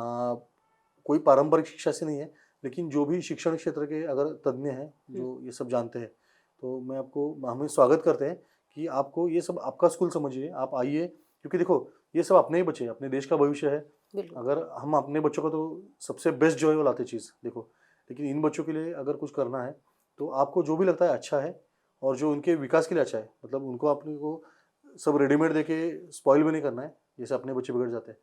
कोई पारंपरिक शिक्षा से नहीं है, लेकिन जो भी शिक्षण क्षेत्र के अगर तज्ञ हैं जो ये सब जानते हैं, तो मैं आपको हमें स्वागत करते हैं कि आपको ये सब आपका स्कूल समझिए, आप आइए, क्योंकि देखो ये सब अपने ही बच्चे हैं, अपने देश का भविष्य है। बिल्कुल, अगर हम अपने बच्चों को तो सबसे बेस्ट जो है वो लाते चीज़ देखो, लेकिन इन बच्चों के लिए अगर कुछ करना है तो आपको जो भी लगता है अच्छा है, और जो उनके विकास के लिए अच्छा है, मतलब उनको अपने को सब रेडीमेड देके स्पॉइल भी नहीं करना है, जैसे अपने बच्चे बिगड़ जाते हैं।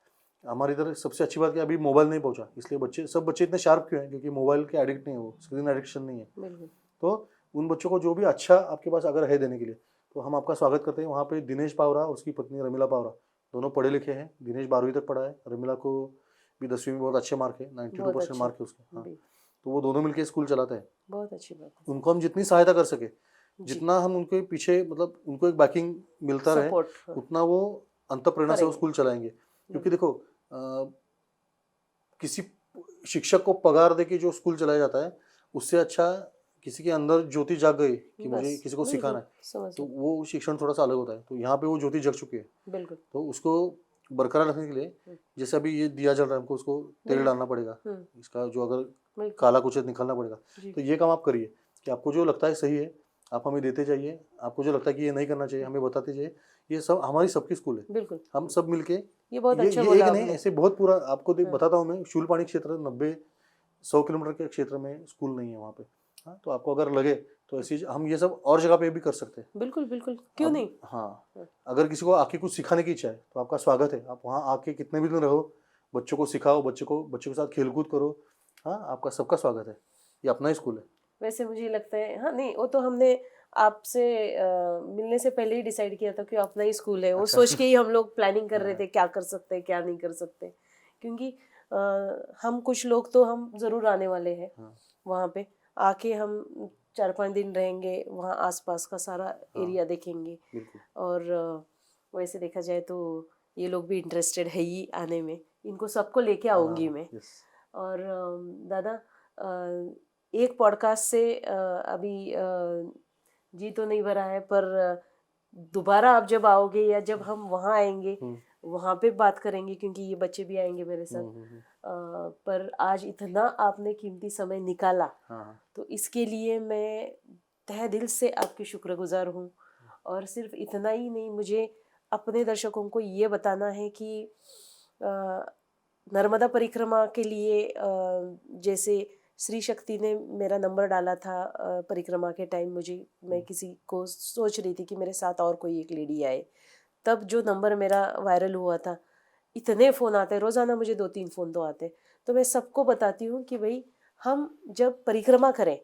हमारी इधर सबसे अच्छी बात क्या, अभी मोबाइल नहीं पहुंचा, इसलिए सब बच्चे इतने शार्प क्यों हैं, क्योंकि मोबाइल के एडिक्ट नहीं है, वो स्क्रीन एडिक्शन नहीं है। बिल्कुल, तो उन बच्चों को जो भी अच्छा आपके पास अगर है देने के लिए, तो हम आपका स्वागत करते हैं। वहाँ पे दिनेश पावरा और उसकी पत्नी रमीला पावरा दोनों पढ़े लिखे हैं। दिनेश 12वीं तक पढ़ा है, रमीला को भी 10वीं में बहुत अच्छे मार्क है, बहुत 92% अच्छे, मार्क है उसके। हाँ, तो वो दोनों मिलकर स्कूल चलाते हैं। बहुत अच्छी बात है। उनको हम जितनी सहायता कर सके, जितना हम उनके पीछे मतलब उनको एक बैकिंग मिलता रहे, सपोर्ट उतना वो अंतःप्रेरणा से वो करेंगे। स्कूल चलाएंगे। क्योंकि देखो किसी शिक्षक को पगार देके जो स्कूल चलाया जाता है, उससे अच्छा किसी के अंदर ज्योति जाग गई कि मुझे बस किसी को बिल्कुल सिखाना है, समझ तो गई। वो शिक्षण थोड़ा सा अलग होता है। तो यहाँ पे वो ज्योति जग चुकी है, बिल्कुल तो उसको बरकरार रखने के लिए जैसे अभी ये दिया जल रहा है, हमको उसको तेल बिल्कुल डालना पड़ेगा, इसका जो अगर बिल्कुल काला कुचेत निकालना पड़ेगा। जी तो ये काम आप करिए कि आपको जो लगता है सही है, आप हमें देते जाइए। आपको जो लगता है कि ये नहीं करना चाहिए, हमें बताते जाइए। ये सब हमारी सबकी स्कूल है, बिल्कुल हम सब मिलके ये बहुत अच्छा ये एक बोला नहीं, आपने। ऐसे बहुत पूरा आपको हाँ, बताता हूँ मैं। शूलपाणी क्षेत्र 90-100 किलोमीटर के क्षेत्र में स्कूल नहीं है वहाँ पे। हाँ, तो आपको अगर लगे तो ऐसी हम ये सब और जगह पे भी कर सकते हैं। बिल्कुल बिल्कुल क्यों अब नहीं। हाँ, हाँ, अगर किसी को आके कुछ सिखाने की इच्छा है तो आपका स्वागत है। आप वहाँ आके कितने भी दिन रहो, बच्चों को सिखाओ, बच्चों के साथ खेलकूद करो। हाँ, आपका सबका स्वागत है, ये अपना ही स्कूल है। वैसे मुझे लगता है हाँ नहीं वो तो हमने आपसे मिलने से पहले ही डिसाइड किया था कि अपना ही स्कूल है, वो अच्छा सोच के ही हम लोग प्लानिंग कर रहे हाँ, थे क्या कर सकते हैं क्या नहीं कर सकते। क्योंकि हम कुछ लोग तो हम ज़रूर आने वाले हैं हाँ, वहाँ पे। आके हम 4-5 दिन रहेंगे, वहाँ आसपास का सारा हाँ, एरिया देखेंगे। बिल्कुल। और वैसे देखा जाए तो ये लोग भी इंटरेस्टेड है ही आने में, इनको सबको लेके आऊँगी मैं। यस, और दादा एक पॉडकास्ट से अभी जी तो नहीं भरा है, पर दोबारा आप जब आओगे या जब हम वहाँ आएंगे हम्म, वहाँ पे बात करेंगे, क्योंकि ये बच्चे भी आएंगे मेरे साथ। पर आज इतना आपने कीमती समय निकाला, हाँ, तो इसके लिए मैं तहे दिल से आपकी शुक्रगुजार हूँ। और सिर्फ इतना ही नहीं, मुझे अपने दर्शकों को ये बताना है कि अ, नर्मदा परिक्रमा के लिए जैसे श्री शक्ति ने मेरा नंबर डाला था परिक्रमा के टाइम, मैं किसी को सोच रही थी कि मेरे साथ और कोई एक लेडी आए, तब जो नंबर मेरा वायरल हुआ था, इतने फ़ोन आते हैं रोज़ाना, मुझे 2-3 फ़ोन तो आते। तो मैं सबको बताती हूँ कि भाई हम जब परिक्रमा करें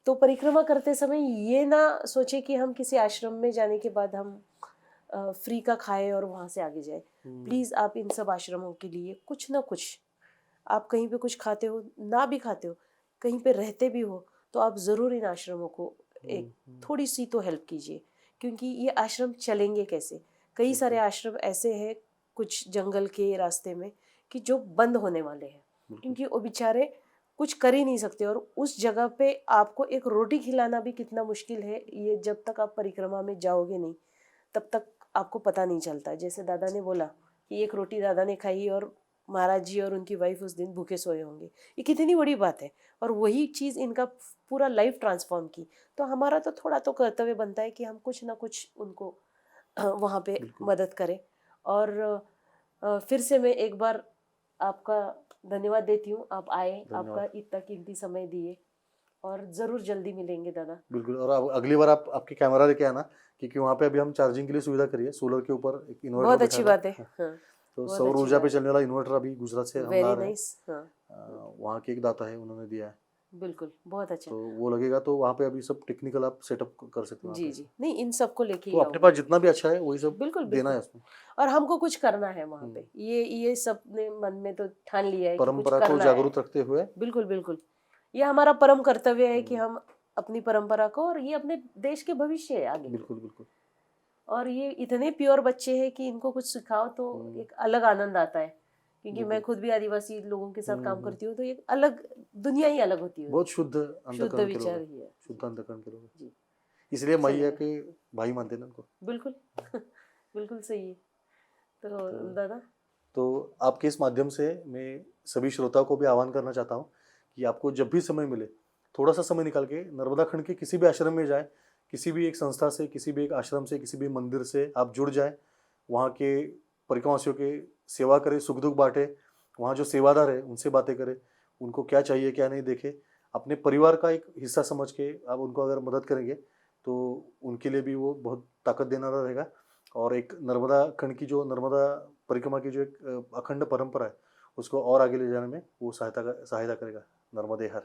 तो परिक्रमा करते समय ये ना सोचे कि हम किसी आश्रम में जाने के बाद हम फ्री का खाए और वहाँ से आगे जाए। प्लीज़ आप इन सब आश्रमों के लिए कुछ ना कुछ, आप कहीं पे कुछ खाते हो ना भी खाते हो, कहीं पे रहते भी हो, तो आप ज़रूर इन आश्रमों को एक थोड़ी सी तो हेल्प कीजिए। क्योंकि ये आश्रम चलेंगे कैसे, कई सारे आश्रम ऐसे हैं कुछ जंगल के रास्ते में कि जो बंद होने वाले हैं, क्योंकि वो बेचारे कुछ कर ही नहीं सकते। और उस जगह पे आपको एक रोटी खिलाना भी कितना मुश्किल है, ये जब तक आप परिक्रमा में जाओगे नहीं तब तक आपको पता नहीं चलता। जैसे दादा ने बोला कि एक रोटी दादा ने खाई और महाराज जी और उनकी वाइफ उस दिन भूखे सोए होंगे, ये कितनी बड़ी बात है। और वही चीज़ इनका पूरा लाइफ ट्रांसफॉर्म की। तो हमारा तो थोड़ा तो कर्तव्य बनता है कि हम कुछ ना कुछ उनको वहाँ पे बिल्कुल। मदद करें। और फिर से मैं एक बार आपका धन्यवाद देती हूँ, आप आए, आपका धन्यवाद। इतना कीमती समय दिए, और ज़रूर जल्दी मिलेंगे दादा। बिल्कुल, और अब अगली बार आप आपकी कैमरा लेके आना, क्योंकि वहाँ पे अभी हम चार्जिंग के लिए सुविधा करी है। सोलर के ऊपर एक इन्वर्टर बहुत बैठा अच्छी हुआ बात है। है। हाँ तो बहुत सौर अच्छी ऊर्जा पे बात है। चलने वाला इन्वर्टर अभी गुजरात से हम ला वेरी रहे हैं। नाइस। हाँ वहाँ के एक दाता है, उन्होंने दिया है। बिल्कुल बहुत अच्छा। तो वो लगेगा तो वहाँ पे अभी सब टेक्निकल आप सेटअप कर सकते हो वहाँ जी पे। जी नहीं, इन सबको लेके तो ही अपने पास आऊंगी। जितना भी अच्छा है वही सब बिल्कुल देना बिल्कुल। है उसमें। और हमको कुछ करना है वहाँ हम्म, पे, ये सब ने मन में तो ठान लिया है कि कुछ परंपरा को करना है। जागरूक रखते हुए। बिल्कुल बिल्कुल, ये हमारा परम कर्तव्य है कि हम्म, हम अपनी परंपरा को, और ये अपने देश के भविष्य है आगे के। बिल्कुल बिल्कुल। और ये इतने प्योर बच्चे हैं कि इनको कुछ सिखाओ तो एक अलग आनंद आता है। क्योंकि मैं बिल्कुल। खुद भी आदिवासी लोगों के साथ काम हम्म, करती हूँ, तो एक अलग दुनिया ही अलग होती है। बहुत शुद्ध शुद्ध अंतःकरण के लोग विचार हैं, ही है। शुद्ध जी अंतःकरण के लोग हैं। जी इसलिए अच्छा मैया लगा। के भाई मानते हैं ना उनको। बिल्कुल बिल्कुल सही है। तो तो दादा तो आपके इस माध्यम से मैं सभी श्रोताओं को भी आह्वान करना चाहता हूँ कि आपको जब भी समय मिले, थोड़ा सा समय निकाल के नर्मदा खंड के किसी भी आश्रम में जाएं, किसी भी एक संस्था से, किसी भी एक आश्रम से, किसी भी मंदिर से आप जुड़ जाएं, वहाँ के परिक्रमावासियों के सेवा करें, सुख दुख बांटे, वहाँ जो सेवादार है उनसे बातें करें, उनको क्या चाहिए क्या नहीं देखें, अपने परिवार का एक हिस्सा समझ के आप उनको अगर मदद करेंगे तो उनके लिए भी वो बहुत ताकत देना रहेगा। और एक नर्मदा खंड की जो नर्मदा परिक्रमा की जो एक अखंड परंपरा है उसको और आगे ले जाने में वो सहायता करेगा। नर्मदे हर।